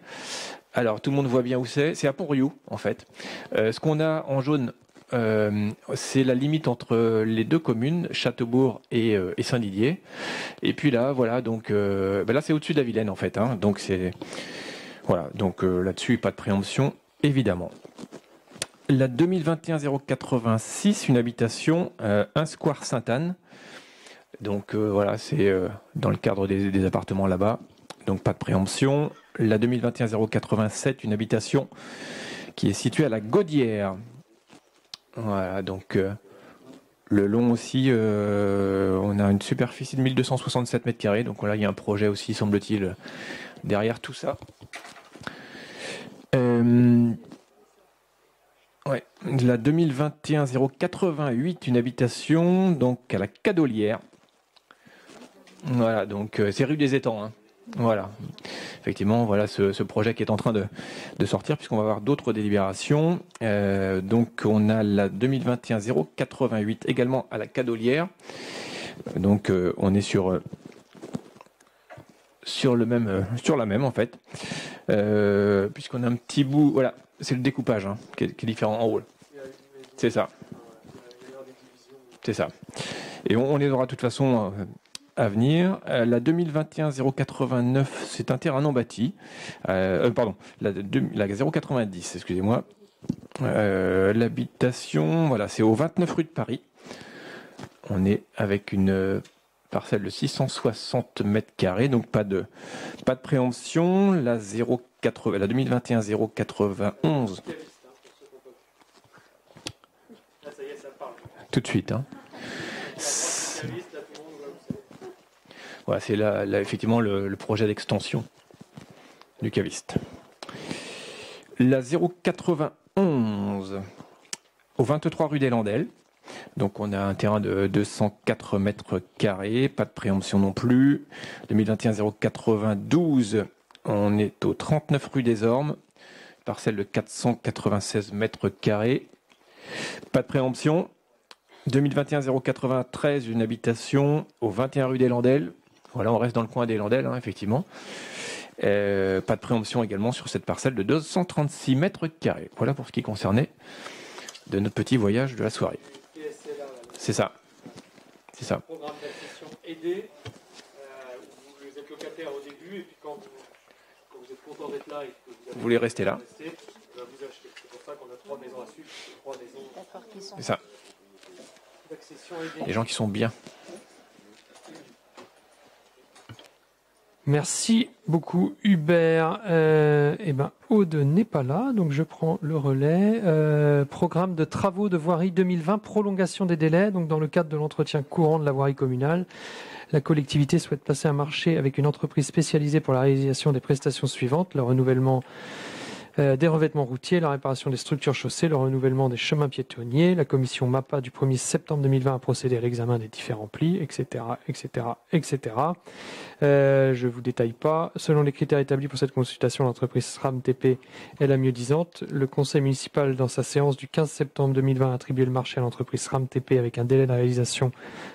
Alors tout le monde voit bien où c'est à Pont-Rioux en fait. Ce qu'on a en jaune, c'est la limite entre les deux communes, Châteaubourg et Saint-Didier. Et puis là, voilà, donc là c'est au-dessus de la Vilaine en fait. Hein, donc c'est voilà, donc là-dessus pas de préemption évidemment. La 2021-086, une habitation, un square Sainte-Anne. Donc voilà, c'est dans le cadre des appartements là-bas. Donc pas de préemption. La 2021-087, une habitation qui est située à la Gaudière. Voilà, donc le long aussi, on a une superficie de 1267 mètres carrés. Donc voilà, il y a un projet aussi, semble-t-il, derrière tout ça. Ouais, la 2021-088, une habitation donc à la Cadolière. Voilà, donc c'est rue des Étangs. Hein. Voilà, effectivement, voilà ce projet qui est en train de sortir puisqu'on va avoir d'autres délibérations. Donc on a la 2021-088 également à la Cadolière. Donc on est sur la même en fait, puisqu'on a un petit bout. Voilà, c'est le découpage hein, qui est différent en haut. C'est ça. C'est ça. Et on les aura de toute façon à venir. La 2021-089, c'est un terrain non bâti. Pardon, la 090, excusez-moi. L'habitation, voilà, c'est au 29 rue de Paris. On est avec une parcelle de 660 mètres carrés, donc pas de préemption. La 2021-091. Tout de suite. Hein. Voilà, c'est là effectivement le projet d'extension du caviste. La 091 au 23 rue des Landelles. Donc on a un terrain de 204 mètres carrés, pas de préemption non plus. 2021-092, on est au 39 rue des Ormes, parcelle de 496 mètres carrés, pas de préemption. 2021-093, une habitation au 21 rue des Landelles. Voilà, on reste dans le coin des Landelles, hein, effectivement. Pas de préemption également sur cette parcelle de 236 mètres carrés. Voilà pour ce qui concernait de notre petit voyage de la soirée. C'est ça. C'est ça. Programme d'accession aidé, où vous êtes locataire au début, et puis quand vous êtes content d'être là et que vous voulez rester là, vous achetez. C'est pour ça qu'on a 3 maisons à suivre, 3 maisons. C'est ça. D'accession aidée. Les gens qui sont bien. Merci beaucoup Hubert. Aude n'est pas là, donc je prends le relais. Programme de travaux de voirie 2020, prolongation des délais. Donc dans le cadre de l'entretien courant de la voirie communale, la collectivité souhaite passer un marché avec une entreprise spécialisée pour la réalisation des prestations suivantes: le renouvellement des revêtements routiers, la réparation des structures chaussées, le renouvellement des chemins piétonniers. La commission MAPA du 1er septembre 2020 a procédé à l'examen des différents plis, etc., etc., etc. Je ne vous détaille pas. Selon les critères établis pour cette consultation, l'entreprise SRAM TP est la mieux disante. Le conseil municipal, dans sa séance du 15 septembre 2020, a attribué le marché à l'entreprise SRAM TP avec un délai de réalisation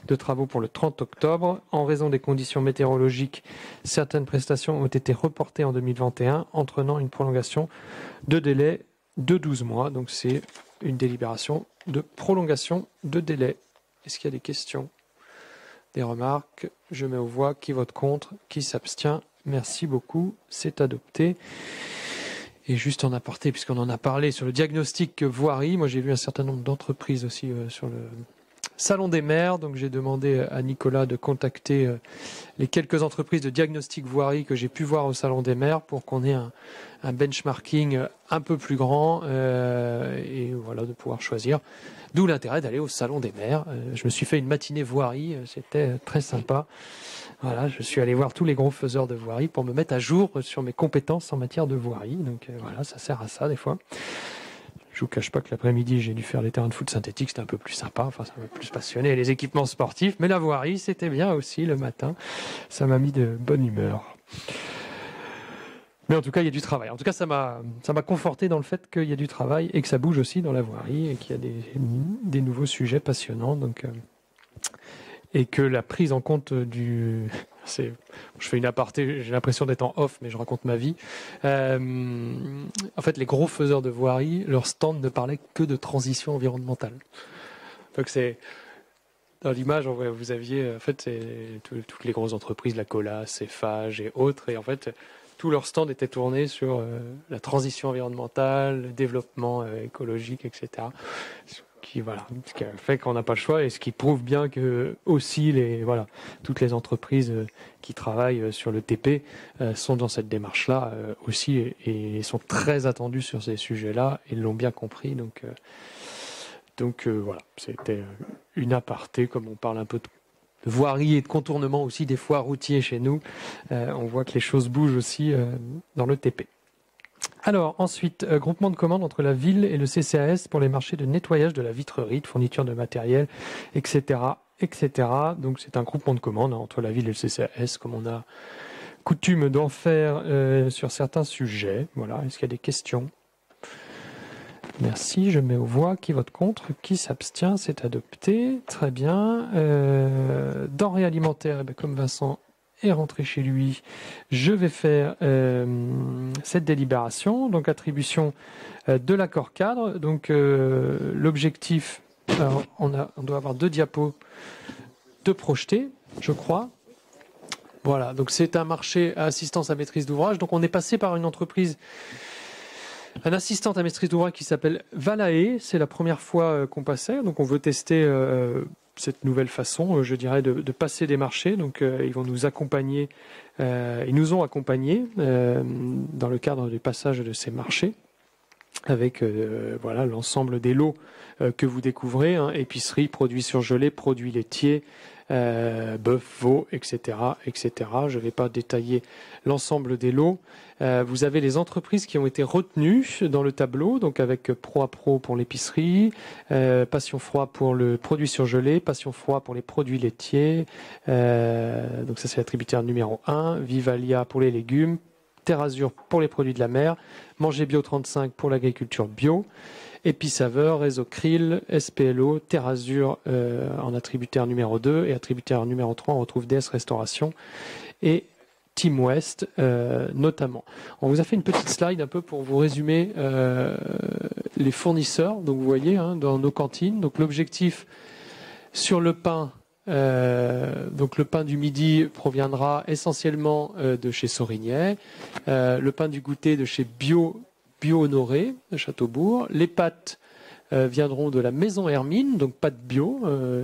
de travaux pour le 30 octobre. En raison des conditions météorologiques, certaines prestations ont été reportées en 2021, entraînant une prolongation de délai de 12 mois. Donc c'est une délibération de prolongation de délai. Est-ce qu'il y a des questions ? Des remarques? Je mets aux voix. Qui vote contre? Qui s'abstient? Merci beaucoup. C'est adopté. Et juste en aparté, puisqu'on en a parlé sur le diagnostic voirie, moi j'ai vu un certain nombre d'entreprises aussi sur Salon des maires, donc j'ai demandé à Nicolas de contacter les quelques entreprises de diagnostic voirie que j'ai pu voir au Salon des maires pour qu'on ait un benchmarking un peu plus grand et voilà, de pouvoir choisir. D'où l'intérêt d'aller au Salon des maires. Je me suis fait une matinée voirie, c'était très sympa. Voilà, je suis allé voir tous les gros faiseurs de voirie pour me mettre à jour sur mes compétences en matière de voirie. Donc voilà, ça sert à ça des fois. Je vous cache pas que l'après-midi, j'ai dû faire les terrains de foot synthétiques, c'était un peu plus sympa, enfin ça m'a plus passionné, les équipements sportifs, mais la voirie, c'était bien aussi le matin, ça m'a mis de bonne humeur. Mais en tout cas, il y a du travail. En tout cas, ça m'a conforté dans le fait qu'il y a du travail et que ça bouge aussi dans la voirie et qu'il y a des nouveaux sujets passionnants. Donc, et que la prise en compte je fais une aparté, j'ai l'impression d'être en off, mais je raconte ma vie. En fait, les gros faiseurs de voirie, leur stand ne parlait que de transition environnementale. Donc c'est dans l'image, vous aviez en fait toutes les grosses entreprises, la Colas, Cefage et autres, et en fait tout leur stand était tourné sur la transition environnementale, le développement écologique, etc. Ce qui fait qu'on n'a pas le choix et ce qui prouve bien que aussi toutes les entreprises qui travaillent sur le TP sont dans cette démarche-là aussi et sont très attendues sur ces sujets-là et l'ont bien compris. Donc voilà, c'était une aparté, comme on parle un peu de voirie et de contournement aussi des fois routiers chez nous. On voit que les choses bougent aussi dans le TP. Alors ensuite, groupement de commandes entre la ville et le CCAS pour les marchés de nettoyage de la vitrerie, de fourniture de matériel, etc. etc. Donc c'est un groupement de commandes entre la ville et le CCAS, comme on a coutume d'en faire sur certains sujets. Voilà, est-ce qu'il y a des questions ? Merci, je mets aux voix. Qui vote contre ? Qui s'abstient ? C'est adopté. Très bien. Denrées alimentaires, comme Vincent est rentré chez lui, je vais faire cette délibération. Donc attribution de l'accord cadre. Donc l'objectif, on doit avoir 2 diapos de projetés, je crois. Voilà, donc c'est un marché à assistance à maîtrise d'ouvrage. Donc on est passé par une entreprise, un assistant à maîtrise d'ouvrage qui s'appelle Valae. C'est la première fois qu'on passait. Donc on veut tester cette nouvelle façon, je dirais, de passer des marchés. Donc ils vont nous accompagner, ils nous ont accompagnés dans le cadre du passage de ces marchés avec l'ensemble des lots que vous découvrez, épicerie, produits surgelés, produits laitiers, bœuf, veau, etc., etc. Je ne vais pas détailler l'ensemble des lots. Vous avez les entreprises qui ont été retenues dans le tableau, donc avec Pro à Pro pour l'épicerie, Passion Froid pour le produit surgelé, Passion Froid pour les produits laitiers, donc ça c'est l'attributaire numéro 1, Vivalia pour les légumes, Terrazur pour les produits de la mer, Manger Bio 35 pour l'agriculture bio, Épicaveur, Réseau Krill, SPLO, Terrazur en attributaire numéro 2 et attributaire numéro 3, on retrouve DS Restauration et Team West notamment. On vous a fait une petite slide un peu pour vous résumer les fournisseurs. Donc vous voyez dans nos cantines. Donc l'objectif sur le pain, donc le pain du midi proviendra essentiellement de chez Sorignet, le pain du goûter de chez Bio Honoré de Châteaubourg, les pâtes viendront de la maison Hermine, donc pâtes bio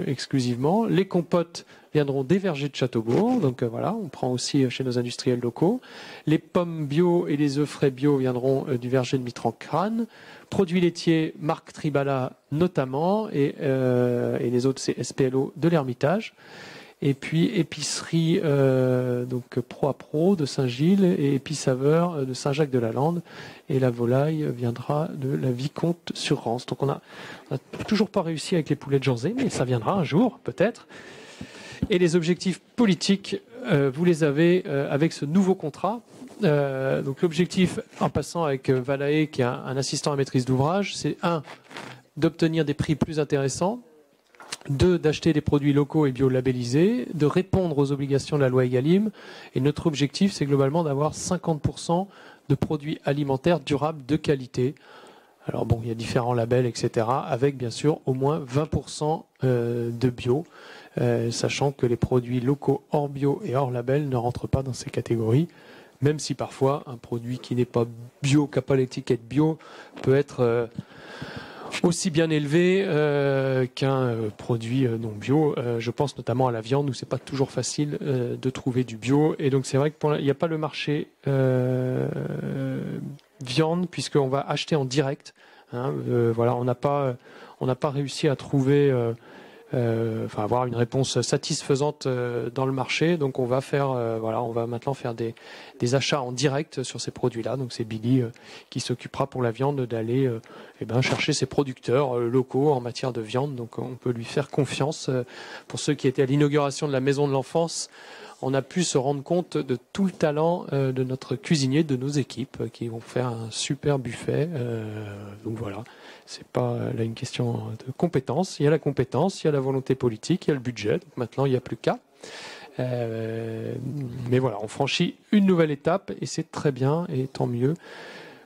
exclusivement. Les compotes viendront des vergers de Châteaubourg, donc voilà, on prend aussi chez nos industriels locaux. Les pommes bio et les œufs frais bio viendront du verger de Mitran-Crâne. Produits laitiers, marque Tribala notamment, et les autres c'est SPLO de l'Ermitage. Et puis épicerie donc Pro à Pro de Saint-Gilles et Épicaveur de Saint-Jacques-de-la-Lande. Et la volaille viendra de la Vicomte sur Rance. Donc on n'a toujours pas réussi avec les poulets de Janzé, mais ça viendra un jour peut-être. Et les objectifs politiques, vous les avez avec ce nouveau contrat. Donc l'objectif, en passant avec Valae, qui est un assistant à maîtrise d'ouvrage, c'est 1, d'obtenir des prix plus intéressants, 2, d'acheter des produits locaux et bio-labellisés, de répondre aux obligations de la loi Egalim. Et notre objectif, c'est globalement d'avoir 50% de produits alimentaires durables de qualité. Alors bon, il y a différents labels, etc. Avec bien sûr au moins 20% de bio, sachant que les produits locaux hors bio et hors label ne rentrent pas dans ces catégories. Même si parfois un produit qui n'est pas bio, qui n'a pas l'étiquette bio, peut être aussi bien élevé qu'un produit non bio. Je pense notamment à la viande où c'est pas toujours facile de trouver du bio. Et donc c'est vrai qu'il n'y a pas le marché viande puisqu'on va acheter en direct. Hein, voilà, on n'a pas réussi à trouver, avoir une réponse satisfaisante dans le marché. Donc on va on va maintenant faire des achats en direct sur ces produits-là. Donc c'est Billy qui s'occupera pour la viande d'aller chercher ses producteurs locaux en matière de viande. Donc on peut lui faire confiance. Pour ceux qui étaient à l'inauguration de la Maison de l'Enfance, on a pu se rendre compte de tout le talent de notre cuisinier, de nos équipes, qui vont faire un super buffet. Donc voilà, c'est pas là une question de compétence. Il y a la compétence, il y a la volonté politique, il y a le budget. Donc maintenant, il n'y a plus qu'à. Mais voilà, on franchit une nouvelle étape et c'est très bien et tant mieux.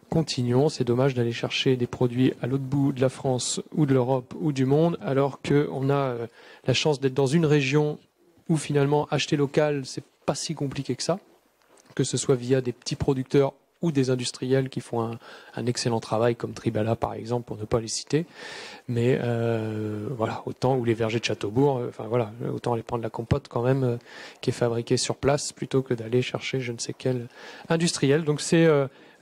Continuons, c'est dommage d'aller chercher des produits à l'autre bout de la France ou de l'Europe ou du monde, alors qu'on a la chance d'être dans une région où finalement acheter local, c'est pas si compliqué que ça, que ce soit via des petits producteurs ou des industriels qui font un excellent travail, comme Tribala par exemple, pour ne pas les citer. Mais autant, ou les vergers de Châteaubourg, autant aller prendre la compote quand même, qui est fabriquée sur place, plutôt que d'aller chercher je ne sais quel industriel. Donc c'est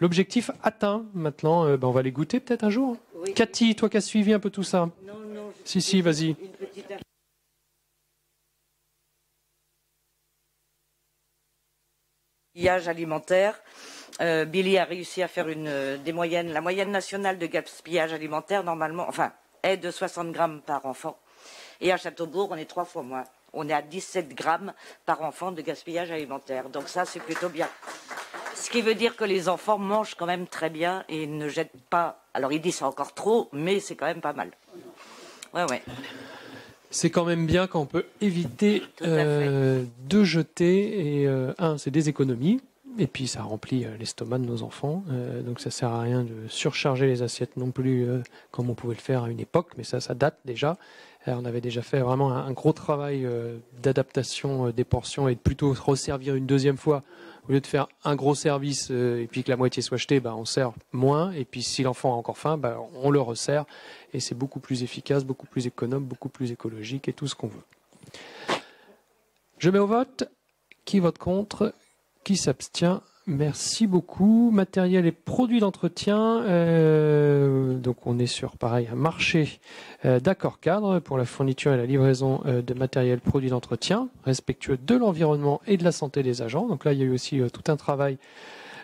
l'objectif atteint maintenant. On va les goûter peut-être un jour. Oui. Cathy, toi qui as suivi un peu tout ça. Non, si, vas-y. Gaspillage alimentaire. Billy a réussi à faire la moyenne nationale de gaspillage alimentaire normalement, est de 60 grammes par enfant. Et à Châteaubourg, on est 3 fois moins. On est à 17 grammes par enfant de gaspillage alimentaire. Donc ça, c'est plutôt bien. Ce qui veut dire que les enfants mangent quand même très bien et ne jettent pas. Alors ils disent c'est encore trop, mais c'est quand même pas mal. Ouais. C'est quand même bien quand on peut éviter de jeter. Et c'est des économies. Et puis ça remplit l'estomac de nos enfants. Donc ça sert à rien de surcharger les assiettes non plus comme on pouvait le faire à une époque. Mais ça date déjà. On avait déjà fait vraiment un gros travail d'adaptation des portions et de plutôt resservir une deuxième fois. Au lieu de faire un gros service et puis que la moitié soit jetée, on sert moins. Et puis si l'enfant a encore faim, on le resserre. Et c'est beaucoup plus efficace, beaucoup plus économe, beaucoup plus écologique et tout ce qu'on veut. Je mets au vote. Qui vote contre ? Qui s'abstient? Merci beaucoup. Matériel et produits d'entretien. Donc on est sur pareil un marché d'accord cadre pour la fourniture et la livraison de matériel produits d'entretien respectueux de l'environnement et de la santé des agents. Donc là il y a eu aussi tout un travail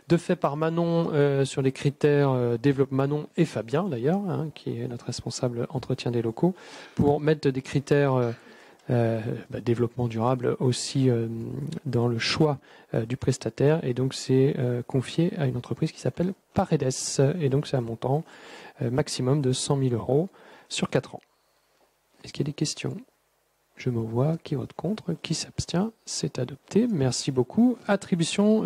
de fait par Manon sur les critères développe Manon et Fabien d'ailleurs, qui est notre responsable entretien des locaux, pour mettre des critères développement durable aussi dans le choix du prestataire. Et donc c'est confié à une entreprise qui s'appelle Paredes. Et donc c'est un montant maximum de 100 000 € sur 4 ans. Est-ce qu'il y a des questions? Je me vois. Qui vote contre? Qui s'abstient? C'est adopté. Merci beaucoup. Attribution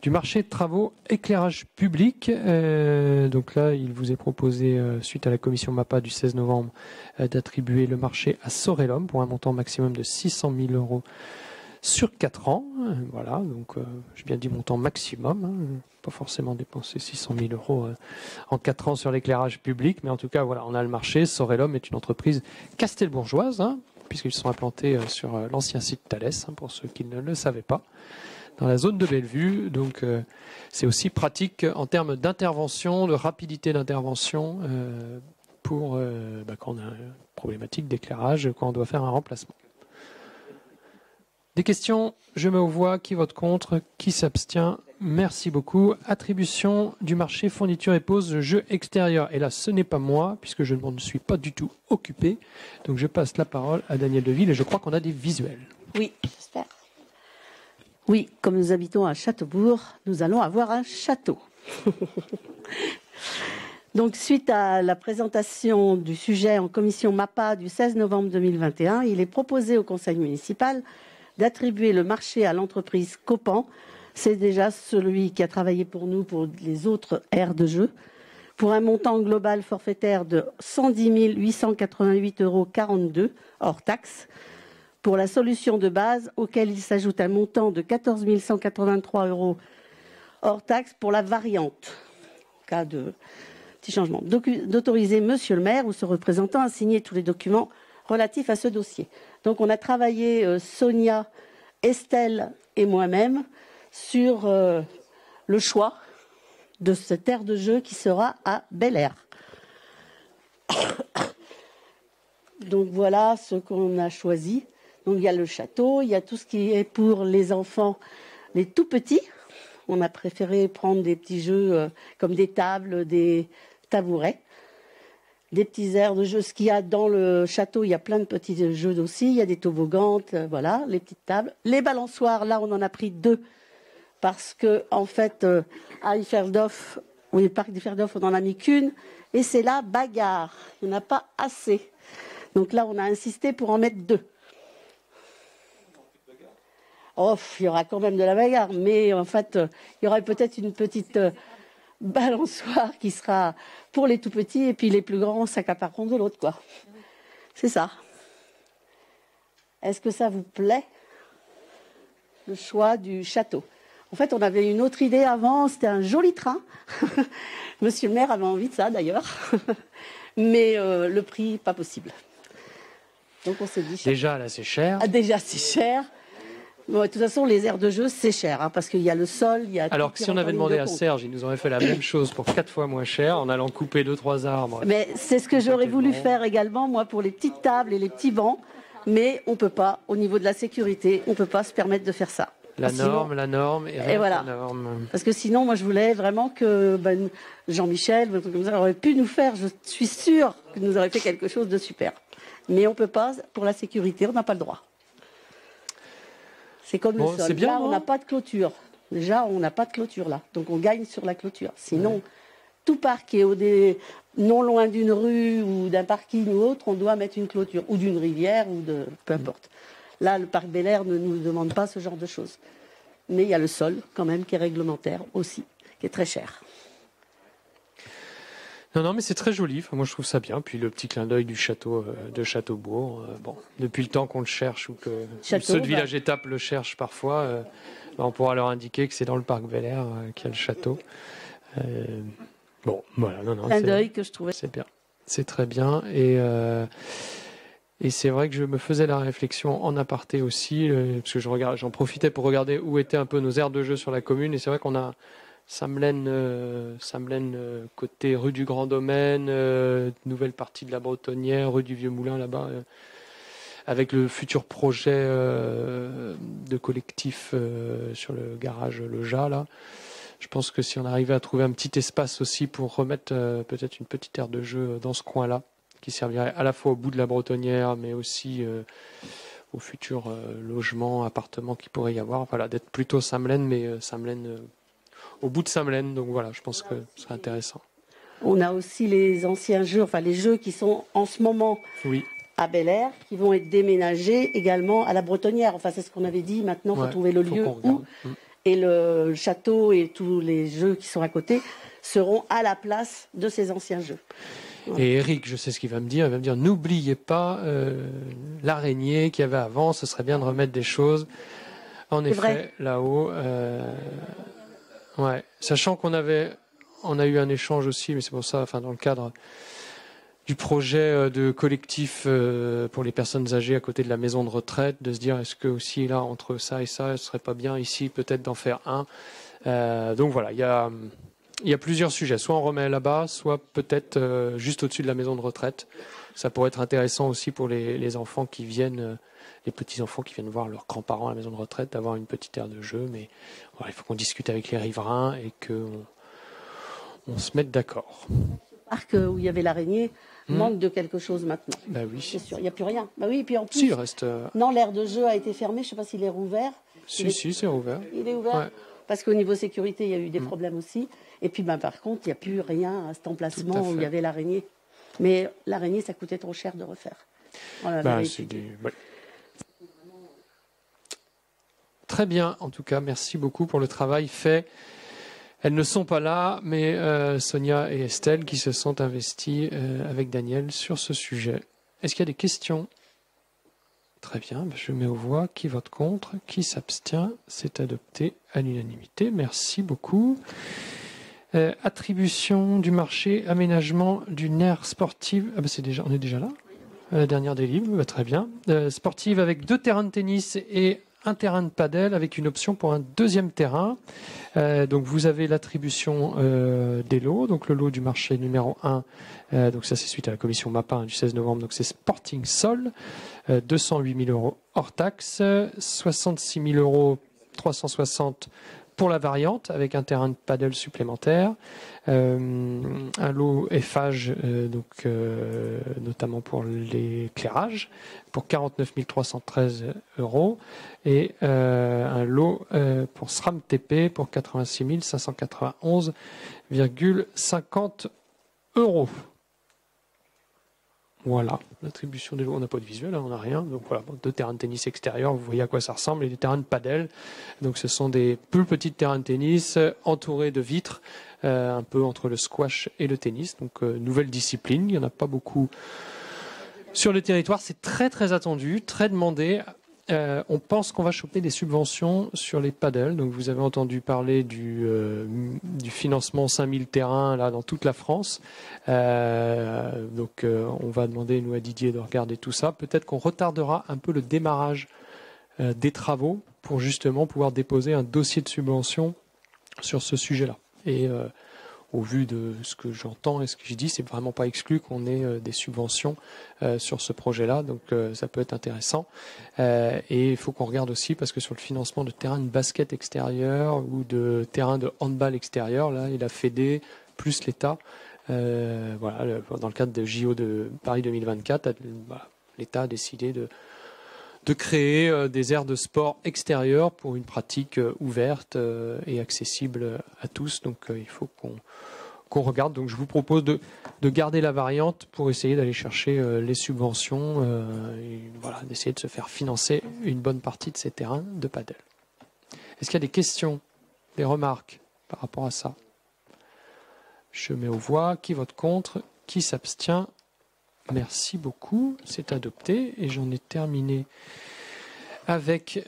du marché de travaux éclairage public. Donc là, il vous est proposé, suite à la commission MAPA du 16 novembre, d'attribuer le marché à Sorelum pour un montant maximum de 600 000 € sur 4 ans. Voilà, donc j'ai bien dit montant maximum. Pas forcément dépenser 600 000 € en 4 ans sur l'éclairage public, mais en tout cas, voilà, on a le marché. Sorelum est une entreprise castelbourgeoise, puisqu'ils sont implantés sur l'ancien site Thales, pour ceux qui ne le savaient pas, dans la zone de Bellevue. Donc c'est aussi pratique en termes d'intervention, de rapidité d'intervention pour quand on a une problématique d'éclairage, quand on doit faire un remplacement. Des questions? Je mets aux voix. Qui vote contre? Qui s'abstient? Merci beaucoup. Attribution du marché fourniture et pose jeux extérieurs. Et là, ce n'est pas moi, puisque je ne m'en suis pas du tout occupé. Donc je passe la parole à Daniel Deville et je crois qu'on a des visuels. Oui, j'espère. Oui, comme nous habitons à Châteaubourg, nous allons avoir un château. Donc, suite à la présentation du sujet en commission MAPA du 16 novembre 2021, il est proposé au conseil municipal d'attribuer le marché à l'entreprise Copan. C'est déjà celui qui a travaillé pour nous pour les autres aires de jeu, pour un montant global forfaitaire de 110 888,42 € hors taxe, pour la solution de base, auquel il s'ajoute un montant de 14 183 € hors taxe pour la variante, en cas de petit changement, d'autoriser monsieur le maire ou son représentant à signer tous les documents relatifs à ce dossier. Donc on a travaillé, Sonia, Estelle et moi-même, sur le choix de cette aire de jeu qui sera à Bel-Air. Donc voilà ce qu'on a choisi. Donc il y a le château, il y a tout ce qui est pour les enfants, les tout petits. On a préféré prendre des petits jeux comme des tables, des tabourets, des petits aires de jeu. Ce qu'il y a dans le château, il y a plein de petits jeux aussi. Il y a des toboggans, voilà, les petites tables. Les balançoires, là, on en a pris 2 parce que en fait, à Ifferdorf, au parc d'Ifferdorf, on en a mis qu'une. Et c'est la bagarre. Il n'y en a pas assez. Donc là, on a insisté pour en mettre 2. Oh, il y aura quand même de la bagarre, mais en fait, il y aura peut-être une petite balançoire qui sera pour les tout petits et puis les plus grands s'accapareront de l'autre, quoi. C'est ça. Est-ce que ça vous plaît, le choix du château? En fait, on avait une autre idée avant, c'était un joli train. Monsieur le maire avait envie de ça, d'ailleurs. Mais le prix, pas possible. Donc on s'est dit... Déjà, là, c'est cher. Ah, déjà, c'est cher. Bon, de toute façon, les aires de jeu, c'est cher, hein, parce qu'il y a le sol, il y a... Alors que si on avait demandé à Serge, il nous aurait fait la même chose pour 4 fois moins cher, en allant couper 2-3 arbres. Mais c'est ce que j'aurais voulu faire également, moi, pour les petites tables et les petits bancs. Mais on ne peut pas, au niveau de la sécurité, on ne peut pas se permettre de faire ça. La norme, et voilà. La norme. Parce que sinon, moi, je voulais vraiment que Jean-Michel, comme ça, aurait pu nous faire, je suis sûre qu'il nous aurait fait quelque chose de super. Mais on ne peut pas, pour la sécurité, on n'a pas le droit. C'est comme le sol. Bien, là, on n'a pas de clôture. Déjà, on n'a pas de clôture là. Donc, on gagne sur la clôture. Sinon, tout parc qui est non loin d'une rue ou d'un parking ou autre, on doit mettre une clôture. Ou d'une rivière, ou de peu importe. Là, le parc Bel-Air ne nous demande pas ce genre de choses. Mais il y a le sol, quand même, qui est réglementaire aussi, qui est très cher. Non, mais c'est très joli. Enfin, moi, je trouve ça bien. Puis le petit clin d'œil du château de Châteaubourg. Bon, depuis le temps qu'on le cherche ou que ceux de Village Étape le cherchent parfois, on pourra leur indiquer que c'est dans le parc Bel-Air qu'il y a le château. Bon, voilà. Clin d'œil que je trouvais. C'est bien. C'est très bien. Et c'est vrai que je me faisais la réflexion en aparté aussi, parce que j'en profitais pour regarder où étaient un peu nos aires de jeu sur la commune. Et c'est vrai qu'on a Samelaine côté rue du Grand Domaine, nouvelle partie de la Bretonnière, rue du Vieux Moulin là-bas, avec le futur projet de collectif sur le garage Le Jas là. Je pense que si on arrivait à trouver un petit espace aussi pour remettre peut-être une petite aire de jeu dans ce coin-là, qui servirait à la fois au bout de la Bretonnière, mais aussi aux futurs logements, appartements qu'il pourrait y avoir. Voilà, d'être plutôt Samelaine, mais Samelaine au bout de Samelaine. Donc voilà, je pense que ce serait intéressant. On a aussi les anciens jeux, enfin les jeux qui sont en ce moment à Bel-Air, qui vont être déménagés également à la Bretonnière. Enfin, c'est ce qu'on avait dit. Maintenant, il faut trouver le lieu où. Et le château et tous les jeux qui sont à côté seront à la place de ces anciens jeux. Et Eric, je sais ce qu'il va me dire. Il va me dire, n'oubliez pas l'araignée qu'il y avait avant. Ce serait bien de remettre des choses. En effet, là-haut. Sachant qu'on a eu un échange aussi, mais c'est pour ça, enfin, dans le cadre du projet de collectif pour les personnes âgées à côté de la maison de retraite, de se dire, est-ce que aussi là, entre ça et ça, ce serait pas bien ici, peut-être d'en faire un. Donc voilà, il y a plusieurs sujets. Soit on remet là-bas, soit peut-être juste au-dessus de la maison de retraite. Ça pourrait être intéressant aussi pour les enfants qui viennent, les petits-enfants qui viennent voir leurs grands-parents à la maison de retraite, d'avoir une petite aire de jeu. Mais voilà, il faut qu'on discute avec les riverains et qu'on se mette d'accord. Le parc où il y avait l'araignée manque de quelque chose maintenant. Bah oui. C'est sûr, il n'y a plus rien. Bah oui, et puis en plus, si, il reste... non, l'aire de jeu a été fermée. Je ne sais pas s'il est rouvert. Si, c'est rouvert. Il est ouvert. Ouais. Parce qu'au niveau sécurité, il y a eu des problèmes aussi. Et puis, par contre, il n'y a plus rien à cet emplacement où il y avait l'araignée. Mais l'araignée, ça coûtait trop cher de refaire. Très bien, en tout cas, merci beaucoup pour le travail fait. Elles ne sont pas là, mais Sonia et Estelle qui se sont investies avec Daniel sur ce sujet. Est-ce qu'il y a des questions ? Très bien, je mets aux voix. Qui vote contre ? Qui s'abstient ? C'est adopté à l'unanimité. Merci beaucoup. Attribution du marché, aménagement d'une aire sportive. Ah bah c'est déjà, on est déjà là. La dernière des livres, bah très bien. Sportive avec 2 terrains de tennis et un terrain de padel avec une option pour un 2e terrain. Donc vous avez l'attribution des lots. Donc le lot du marché numéro 1, donc ça c'est suite à la commission MAPA du 16 novembre. Donc c'est Sporting Sol, 208 000 euros hors taxe, 66 000 euros 360 pour la variante avec un terrain de paddle supplémentaire, un lot Eiffage notamment pour l'éclairage pour 49 313 euros et un lot pour SRAM TP pour 86 591,50 euros. Voilà, l'attribution des lots, on n'a pas de visuel, on n'a rien. Donc voilà, 2 terrains de tennis extérieurs, vous voyez à quoi ça ressemble, et des terrains de padel. Donc ce sont des plus petits terrains de tennis entourés de vitres, un peu entre le squash et le tennis. Donc nouvelle discipline, il n'y en a pas beaucoup sur le territoire. C'est très très attendu, très demandé. On pense qu'on va choper des subventions sur les paddles. Donc vous avez entendu parler du financement 5000 terrains là dans toute la France. Donc on va demander nous à Didier de regarder tout ça. Peut-être qu'on retardera un peu le démarrage des travaux pour justement pouvoir déposer un dossier de subvention sur ce sujet-là. Et au vu de ce que j'entends et ce que je dis, c'est vraiment pas exclu qu'on ait des subventions sur ce projet-là, donc ça peut être intéressant. Et il faut qu'on regarde aussi, parce que sur le financement de terrain de basket extérieur ou de terrain de handball extérieur, là, il a Fédé plus l'État. Voilà, dans le cadre de JO de Paris 2024, l'État a décidé de créer des aires de sport extérieures pour une pratique ouverte et accessible à tous. Donc il faut qu'on regarde. Donc je vous propose de garder la variante pour essayer d'aller chercher les subventions et voilà, d'essayer de se faire financer une bonne partie de ces terrains de padel. Est-ce qu'il y a des questions, des remarques par rapport à ça? Je mets aux voix. Qui vote contre? Qui s'abstient? Merci beaucoup, c'est adopté et j'en ai terminé avec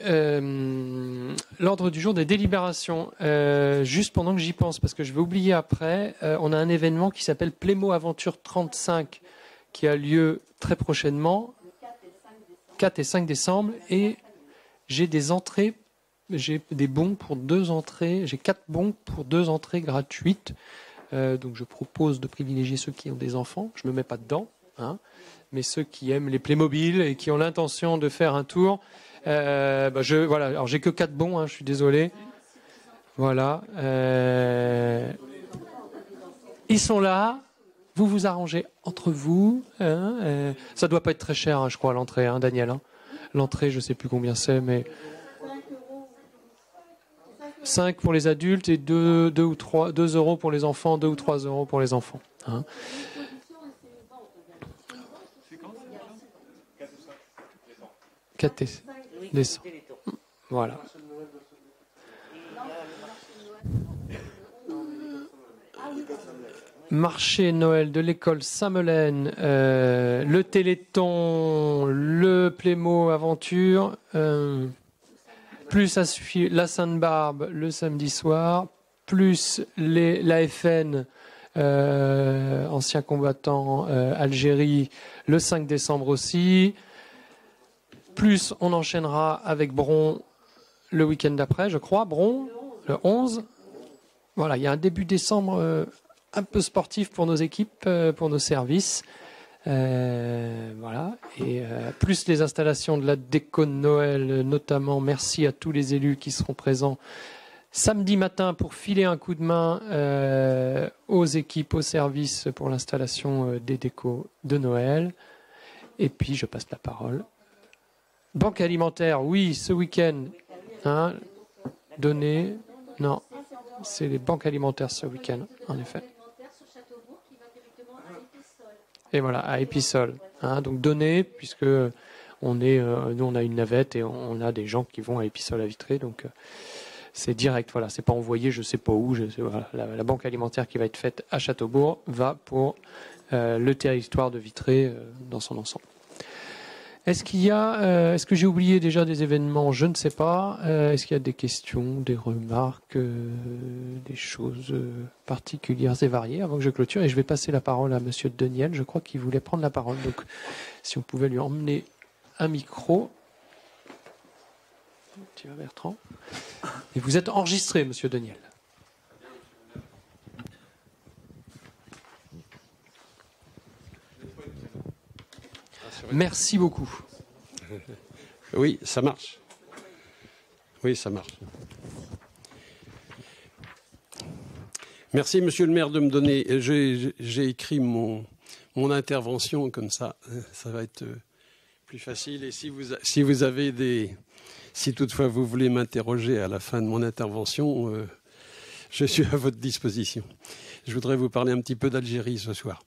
l'ordre du jour des délibérations. Juste pendant que j'y pense, parce que je vais oublier après, on a un événement qui s'appelle Plémo Aventure 35 qui a lieu très prochainement, 4 et 5 décembre, et j'ai des entrées, j'ai des bons pour 2 entrées, j'ai 4 bons pour 2 entrées gratuites. Donc je propose de privilégier ceux qui ont des enfants, je ne me mets pas dedans. Mais ceux qui aiment les Playmobil et qui ont l'intention de faire un tour, voilà. Alors j'ai que 4 bons, je suis désolé. Voilà. Ils sont là. Vous vous arrangez entre vous. Ça doit pas être très cher, je crois, l'entrée, Daniel. L'entrée, je sais plus combien c'est, mais 5 pour les adultes et 2 euros pour les enfants, 2 ou 3 euros pour les enfants. 4 décembre. Voilà. Marché Noël de l'école Saint-Melaine, le Téléthon, le Plémo Aventure, plus la Sainte-Barbe le samedi soir, plus l'AFN, ancien combattant Algérie, le 5 décembre aussi. Plus on enchaînera avec Bron le week-end d'après, je crois. Bron, le 11. Voilà, il y a un début décembre un peu sportif pour nos équipes, pour nos services. Voilà. Et plus les installations de la déco de Noël, notamment. Merci à tous les élus qui seront présents samedi matin pour filer un coup de main aux équipes, aux services pour l'installation des décos de Noël. Et puis, je passe la parole. Banque alimentaire, oui, ce week-end. Donner. Non, c'est les banques alimentaires ce week-end, en effet. Et voilà, à Épissol. Donc donner, puisque nous on a une navette et on a des gens qui vont à Épissol à Vitré, donc c'est direct. Voilà, c'est pas envoyé, je sais pas où. Voilà, la banque alimentaire qui va être faite à Châteaubourg va pour le territoire de Vitré dans son ensemble. Est-ce que j'ai oublié déjà des événements? Je ne sais pas. Est-ce qu'il y a des questions, des remarques, des choses particulières et variées avant que je clôture? Et je vais passer la parole à Monsieur Deniel. Je crois qu'il voulait prendre la parole. Donc, si on pouvait lui emmener un micro. Tu vas, Bertrand. Et vous êtes enregistré, Monsieur Deniel. Merci beaucoup. Oui, ça marche. Oui, ça marche. Merci, Monsieur le maire, de me donner. J'ai écrit mon intervention comme ça. Ça va être plus facile. Et si toutefois vous voulez m'interroger à la fin de mon intervention, je suis à votre disposition. Je voudrais vous parler un petit peu d'Algérie ce soir.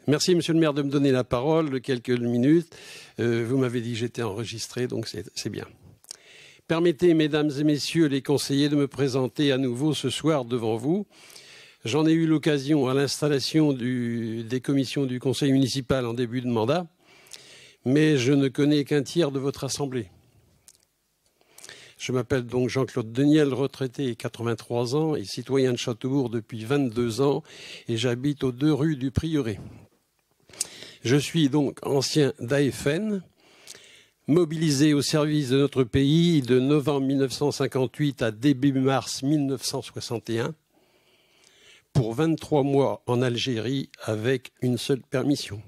Merci, Monsieur le maire, de me donner la parole de quelques minutes. Vous m'avez dit que j'étais enregistré, donc c'est bien. Permettez, mesdames et messieurs les conseillers, de me présenter à nouveau ce soir devant vous. J'en ai eu l'occasion à l'installation des commissions du conseil municipal en début de mandat, mais je ne connais qu'un tiers de votre assemblée. Je m'appelle donc Jean-Claude Deniel, retraité, 83 ans, et citoyen de Châteaubourg depuis 22 ans, et j'habite aux 2 rues du Prieuré. Je suis donc ancien d'AFN, mobilisé au service de notre pays de novembre 1958 à début mars 1961, pour 23 mois en Algérie avec une seule permission.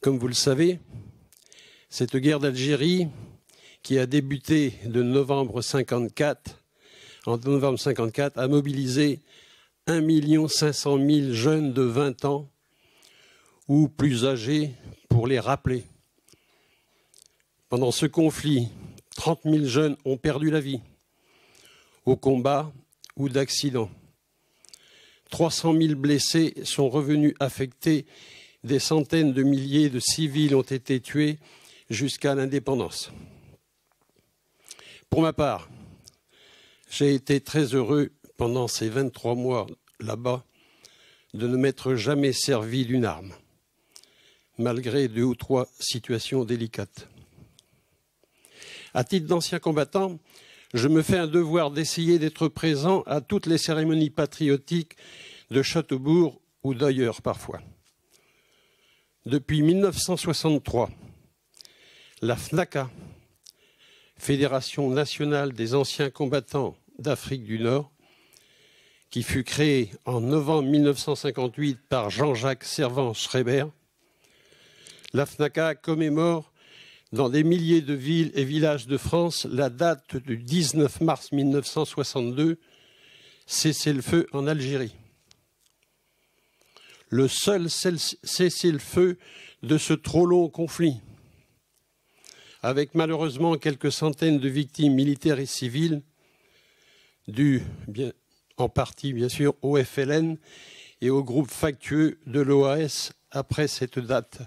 Comme vous le savez, cette guerre d'Algérie, qui a débuté en novembre 1954, a mobilisé 1 500 000 jeunes de 20 ans ou plus âgés pour les rappeler. Pendant ce conflit, 30 000 jeunes ont perdu la vie au combat ou d'accident. 300 000 blessés sont revenus affectés, des centaines de milliers de civils ont été tués jusqu'à l'indépendance. Pour ma part, j'ai été très heureux pendant ces 23 mois là-bas de ne m'être jamais servi d'une arme, malgré 2 ou 3 situations délicates. À titre d'ancien combattant, je me fais un devoir d'essayer d'être présent à toutes les cérémonies patriotiques de Châteaubourg ou d'ailleurs parfois. Depuis 1963, la FNACA, Fédération nationale des anciens combattants d'Afrique du Nord, qui fut créée en novembre 1958 par Jean-Jacques Servan-Schreiber, la FNACA commémore dans des milliers de villes et villages de France la date du 19 mars 1962, cessez-le-feu en Algérie. Le seul cessez-le-feu de ce trop long conflit, avec malheureusement quelques centaines de victimes militaires et civiles, dues en partie bien sûr au FLN et au groupe factieux de l'OAS après cette date.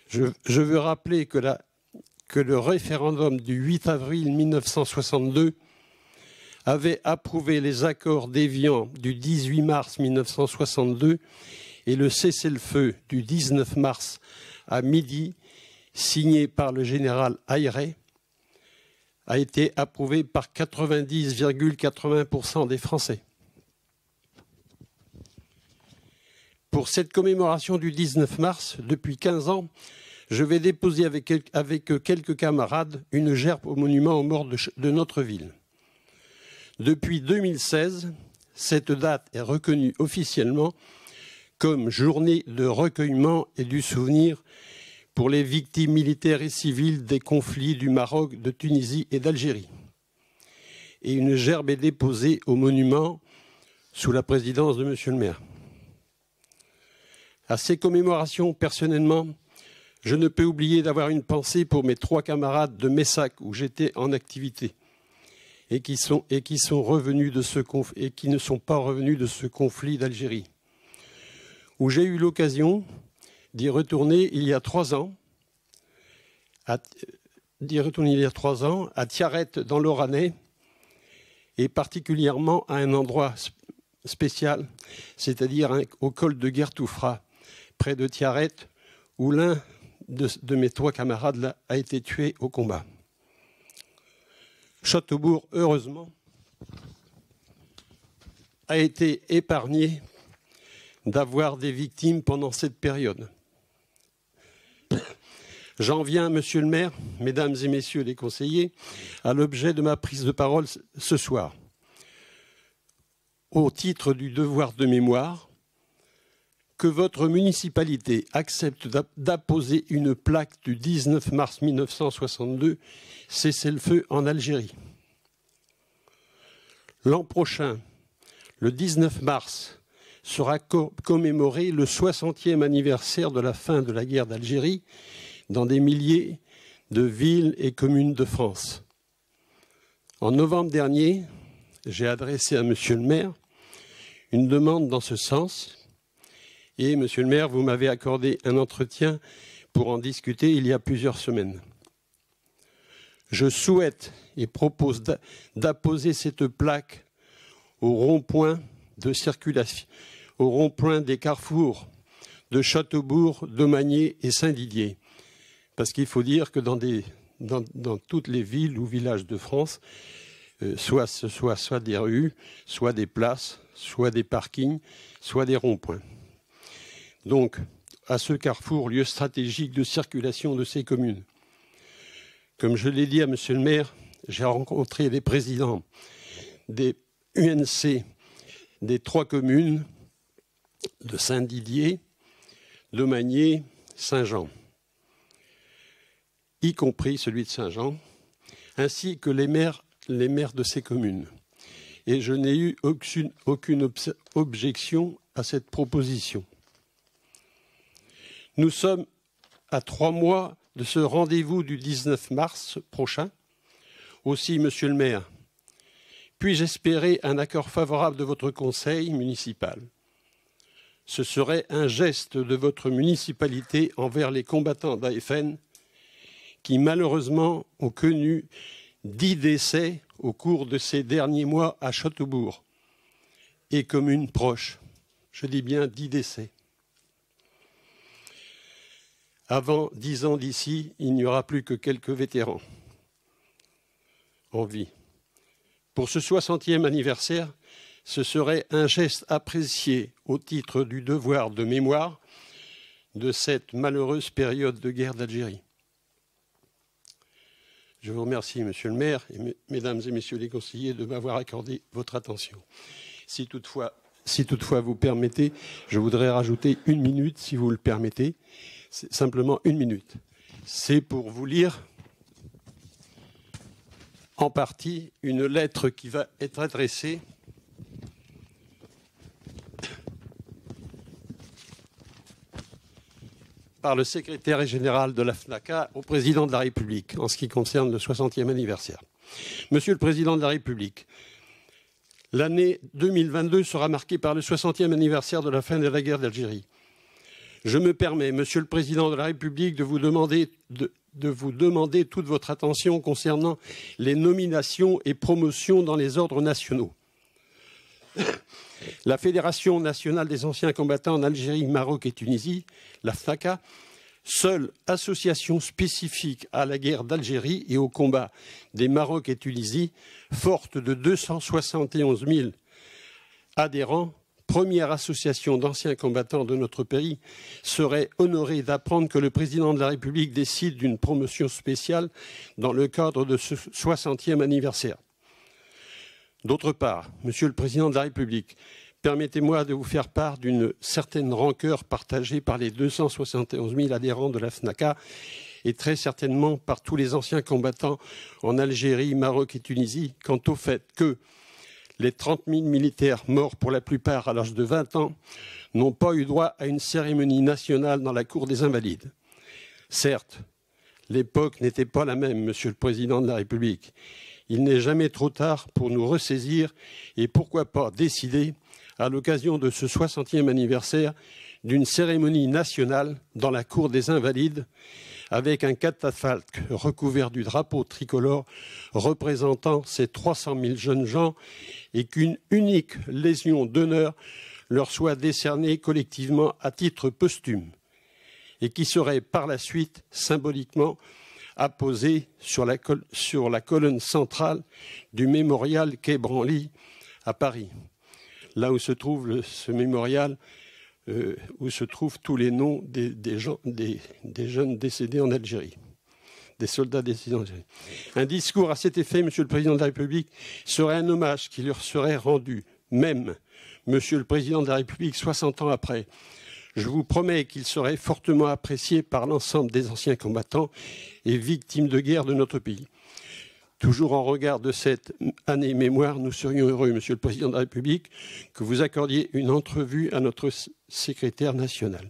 Je veux rappeler que le référendum du 8 avril 1962 avait approuvé les accords d'Évian du 18 mars 1962 et le cessez-le-feu du 19 mars à midi, signé par le général Ayret, a été approuvé par 90,80% des Français. Pour cette commémoration du 19 mars, depuis 15 ans, je vais déposer avec quelques camarades une gerbe au monument aux morts de notre ville. Depuis 2016, cette date est reconnue officiellement comme journée de recueillement et du souvenir pour les victimes militaires et civiles des conflits du Maroc, de Tunisie et d'Algérie. Et une gerbe est déposée au monument sous la présidence de Monsieur le maire. À ces commémorations, personnellement, je ne peux oublier d'avoir une pensée pour mes 3 camarades de Messac, où j'étais en activité, et qui ne sont pas revenus de ce conflit d'Algérie, où j'ai eu l'occasion d'y retourner il y a 3 ans, à Tiaret dans l'Oranais, et particulièrement à un endroit spécial, c'est-à-dire au col de Guertoufra, près de Tiaret, où l'un de mes 3 camarades a été tué au combat. Châteaubourg, heureusement, a été épargné d'avoir des victimes pendant cette période. J'en viens, Monsieur le maire, Mesdames et Messieurs les conseillers, à l'objet de ma prise de parole ce soir. Au titre du devoir de mémoire, que votre municipalité accepte d'apposer une plaque du 19 mars 1962, cessez-le-feu en Algérie. L'an prochain, le 19 mars, sera commémoré le 60e anniversaire de la fin de la guerre d'Algérie dans des milliers de villes et communes de France. En novembre dernier, j'ai adressé à Monsieur le maire une demande dans ce sens. Et, Monsieur le maire, vous m'avez accordé un entretien pour en discuter il y a plusieurs semaines. Je souhaite et propose d'apposer cette plaque au rond-point de circulation, au rond-point des carrefours de Châteaubourg, Domanier et Saint-Didier. Parce qu'il faut dire que dans toutes les villes ou villages de France, soit des rues, soit des places, soit des parkings, soit des ronds-points. Donc, à ce carrefour, lieu stratégique de circulation de ces communes. Comme je l'ai dit à Monsieur le maire, j'ai rencontré les présidents des UNC des 3 communes de Saint-Didier, Domanier, Saint-Jean, y compris celui de Saint-Jean, ainsi que les maires de ces communes. Et je n'ai eu aucune objection à cette proposition. Nous sommes à 3 mois de ce rendez-vous du 19 mars prochain. Aussi, Monsieur le maire, puis-je espérer un accord favorable de votre conseil municipal? Ce serait un geste de votre municipalité envers les combattants d'AFN qui, malheureusement, ont connu 10 décès au cours de ces derniers mois à Châteaubourg et communes proches. Je dis bien 10 décès. Avant 10 ans d'ici, il n'y aura plus que quelques vétérans en vie. Pour ce 60e anniversaire, ce serait un geste apprécié au titre du devoir de mémoire de cette malheureuse période de guerre d'Algérie. Je vous remercie, Monsieur le maire, et Mesdames et Messieurs les conseillers, de m'avoir accordé votre attention. Si toutefois vous permettez, je voudrais rajouter 1 minute, si vous le permettez. C'est simplement 1 minute. C'est pour vous lire en partie une lettre qui va être adressée par le secrétaire général de la FNACA au président de la République en ce qui concerne le 60e anniversaire. Monsieur le président de la République, l'année 2022 sera marquée par le 60e anniversaire de la fin de la guerre d'Algérie. Je me permets, Monsieur le Président de la République, de vous demander toute votre attention concernant les nominations et promotions dans les ordres nationaux. La Fédération nationale des anciens combattants en Algérie, Maroc et Tunisie, la FNACA, seule association spécifique à la guerre d'Algérie et au combat des Maroc et Tunisie, forte de 271 000 adhérents, première association d'anciens combattants de notre pays, serait honorée d'apprendre que le président de la République décide d'une promotion spéciale dans le cadre de ce 60e anniversaire. D'autre part, Monsieur le Président de la République, permettez-moi de vous faire part d'une certaine rancœur partagée par les 271 000 adhérents de la FNACA et très certainement par tous les anciens combattants en Algérie, Maroc et Tunisie quant au fait que les 30 000 militaires morts pour la plupart à l'âge de 20 ans n'ont pas eu droit à une cérémonie nationale dans la cour des Invalides. Certes, l'époque n'était pas la même, Monsieur le Président de la République. Il n'est jamais trop tard pour nous ressaisir et pourquoi pas décider, à l'occasion de ce 60e anniversaire, d'une cérémonie nationale dans la cour des Invalides avec un catafalque recouvert du drapeau tricolore représentant ces 300 000 jeunes gens et qu'une unique légion d'honneur leur soit décerné collectivement à titre posthume et qui serait par la suite symboliquement apposé sur la colonne centrale du mémorial quai Branly à Paris, là où se trouve ce mémorial, où se trouvent tous les noms des jeunes décédés en Algérie, des soldats décédés en Algérie. Un discours à cet effet, Monsieur le Président de la République, serait un hommage qui leur serait rendu, même, Monsieur le Président de la République, 60 ans après. Je vous promets qu'il serait fortement apprécié par l'ensemble des anciens combattants et victimes de guerre de notre pays. Toujours en regard de cette année mémoire, nous serions heureux, Monsieur le Président de la République, que vous accordiez une entrevue à notre secrétaire national.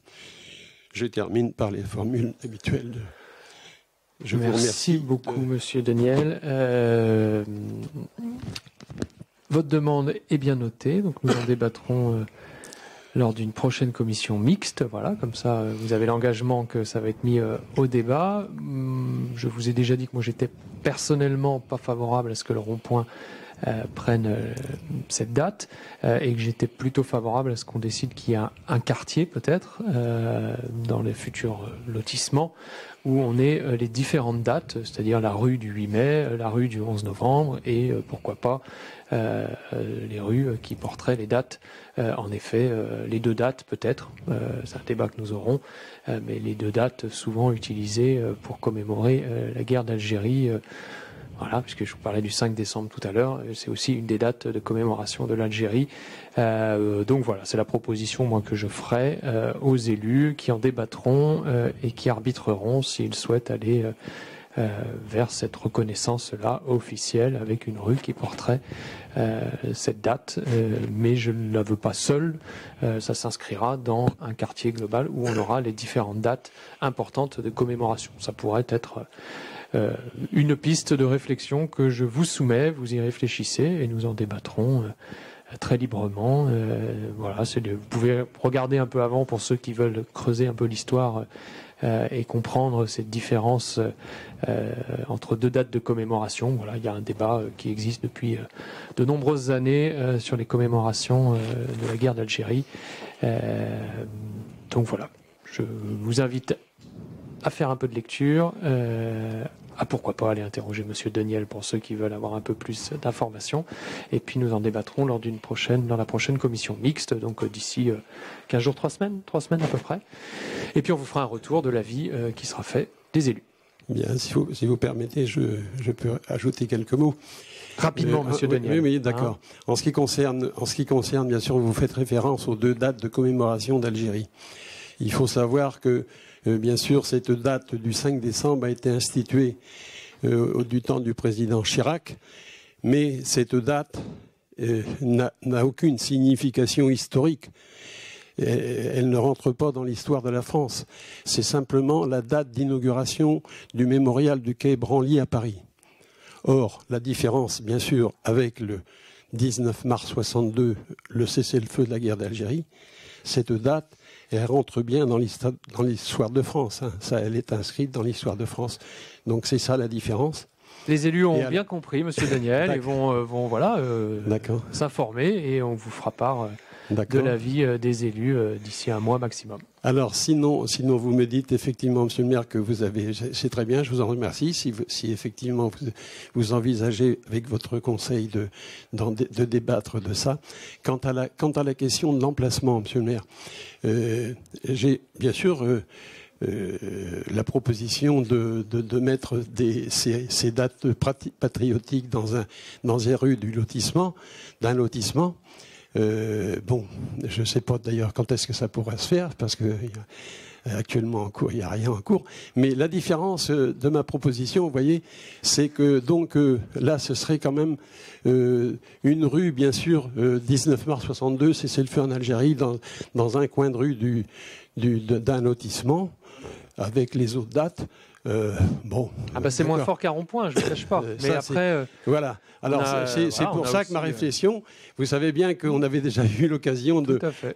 Je termine par les formules habituelles. Je vous remercie beaucoup, Monsieur Daniel. Votre demande est bien notée, donc nous en débattrons lors d'une prochaine commission mixte. Voilà, comme ça, vous avez l'engagement que ça va être mis au débat. Je vous ai déjà dit que moi, j'étais personnellement pas favorable à ce que le rond-point prenne cette date et que j'étais plutôt favorable à ce qu'on décide qu'il y a un quartier peut-être dans les futurs lotissements où on ait les différentes dates, c'est-à-dire la rue du 8 mai, la rue du 11 novembre et pourquoi pas les rues qui porteraient les dates. En effet, les deux dates peut-être, c'est un débat que nous aurons, mais les deux dates souvent utilisées pour commémorer la guerre d'Algérie. Voilà, puisque je vous parlais du 5 décembre tout à l'heure, c'est aussi une des dates de commémoration de l'Algérie. Donc voilà, c'est la proposition moi que je ferai aux élus qui en débattront et qui arbitreront s'ils souhaitent aller vers cette reconnaissance-là officielle avec une rue qui porterait cette date. Mais je ne la veux pas seule, ça s'inscrira dans un quartier global où on aura les différentes dates importantes de commémoration. Ça pourrait être une piste de réflexion que je vous soumets, vous y réfléchissez et nous en débattrons très librement. Voilà, vous pouvez regarder un peu avant pour ceux qui veulent creuser un peu l'histoire et comprendre cette différence entre deux dates de commémoration. Voilà, il y a un débat qui existe depuis de nombreuses années sur les commémorations de la guerre d'Algérie. Donc voilà, je vous invite à faire un peu de lecture, pourquoi pas aller interroger Monsieur Daniel pour ceux qui veulent avoir un peu plus d'informations. Et puis nous en débattrons dans la prochaine commission mixte, donc d'ici 15 jours, 3 semaines à peu près. Et puis on vous fera un retour de l'avis qui sera fait des élus. Bien, si vous permettez, je peux ajouter quelques mots. Rapidement, Monsieur Daniel. Oui, d'accord. En ce qui concerne, bien sûr, vous faites référence aux deux dates de commémoration d'Algérie. Il faut savoir que bien sûr, cette date du 5 décembre a été instituée du temps du président Chirac, mais cette date n'a aucune signification historique. Elle ne rentre pas dans l'histoire de la France. C'est simplement la date d'inauguration du mémorial du quai Branly à Paris. Or, la différence, bien sûr, avec le 19 mars 62, le cessez-le-feu de la guerre d'Algérie, cette date, elle rentre bien dans l'histoire de France. Hein. Ça, elle est inscrite dans l'histoire de France. Donc c'est ça la différence. Les élus ont bien compris, Monsieur Daniel, et vont s'informer et on vous fera part de l'avis des élus d'ici un mois maximum. Alors sinon vous me dites effectivement, Monsieur le maire, que vous avez, c'est très bien, je vous en remercie. Si effectivement vous envisagez avec votre conseil de débattre de ça. Quant à la question de l'emplacement, Monsieur le maire, j'ai bien sûr la proposition de mettre ces dates patriotiques dans les rues d'un lotissement. Bon, je ne sais pas d'ailleurs quand est-ce que ça pourra se faire, parce que actuellement en cours, il n'y a rien en cours. Mais la différence de ma proposition, vous voyez, c'est que donc là, ce serait quand même une rue, bien sûr, 19 mars 62, cessez-le-feu en Algérie, dans un coin de rue d'un lotissement, avec les autres dates. Bon. C'est moins fort qu'un rond-point, je ne le cache pas. Mais après. Voilà. Alors, c'est pour ça que ma réflexion, vous savez bien qu'on avait déjà eu l'occasion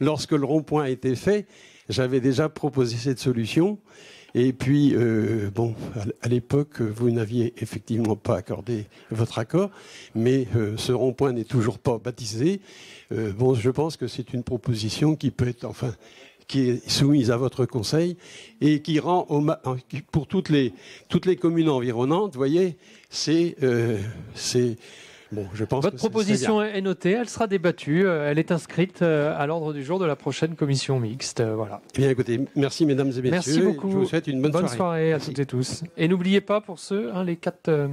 lorsque le rond-point a été fait, j'avais déjà proposé cette solution. Et puis, à l'époque, vous n'aviez effectivement pas accordé votre accord, mais ce rond-point n'est toujours pas baptisé. Je pense que c'est une proposition qui peut être, qui est soumise à votre conseil et qui rend pour toutes les communes environnantes, vous voyez, je pense votre proposition est notée, elle sera débattue, elle est inscrite à l'ordre du jour de la prochaine commission mixte. Voilà. Eh bien, écoutez, merci mesdames et messieurs. Merci beaucoup. Je vous souhaite une bonne soirée. Bonne soirée à toutes et tous. Et n'oubliez pas pour ceux, les 4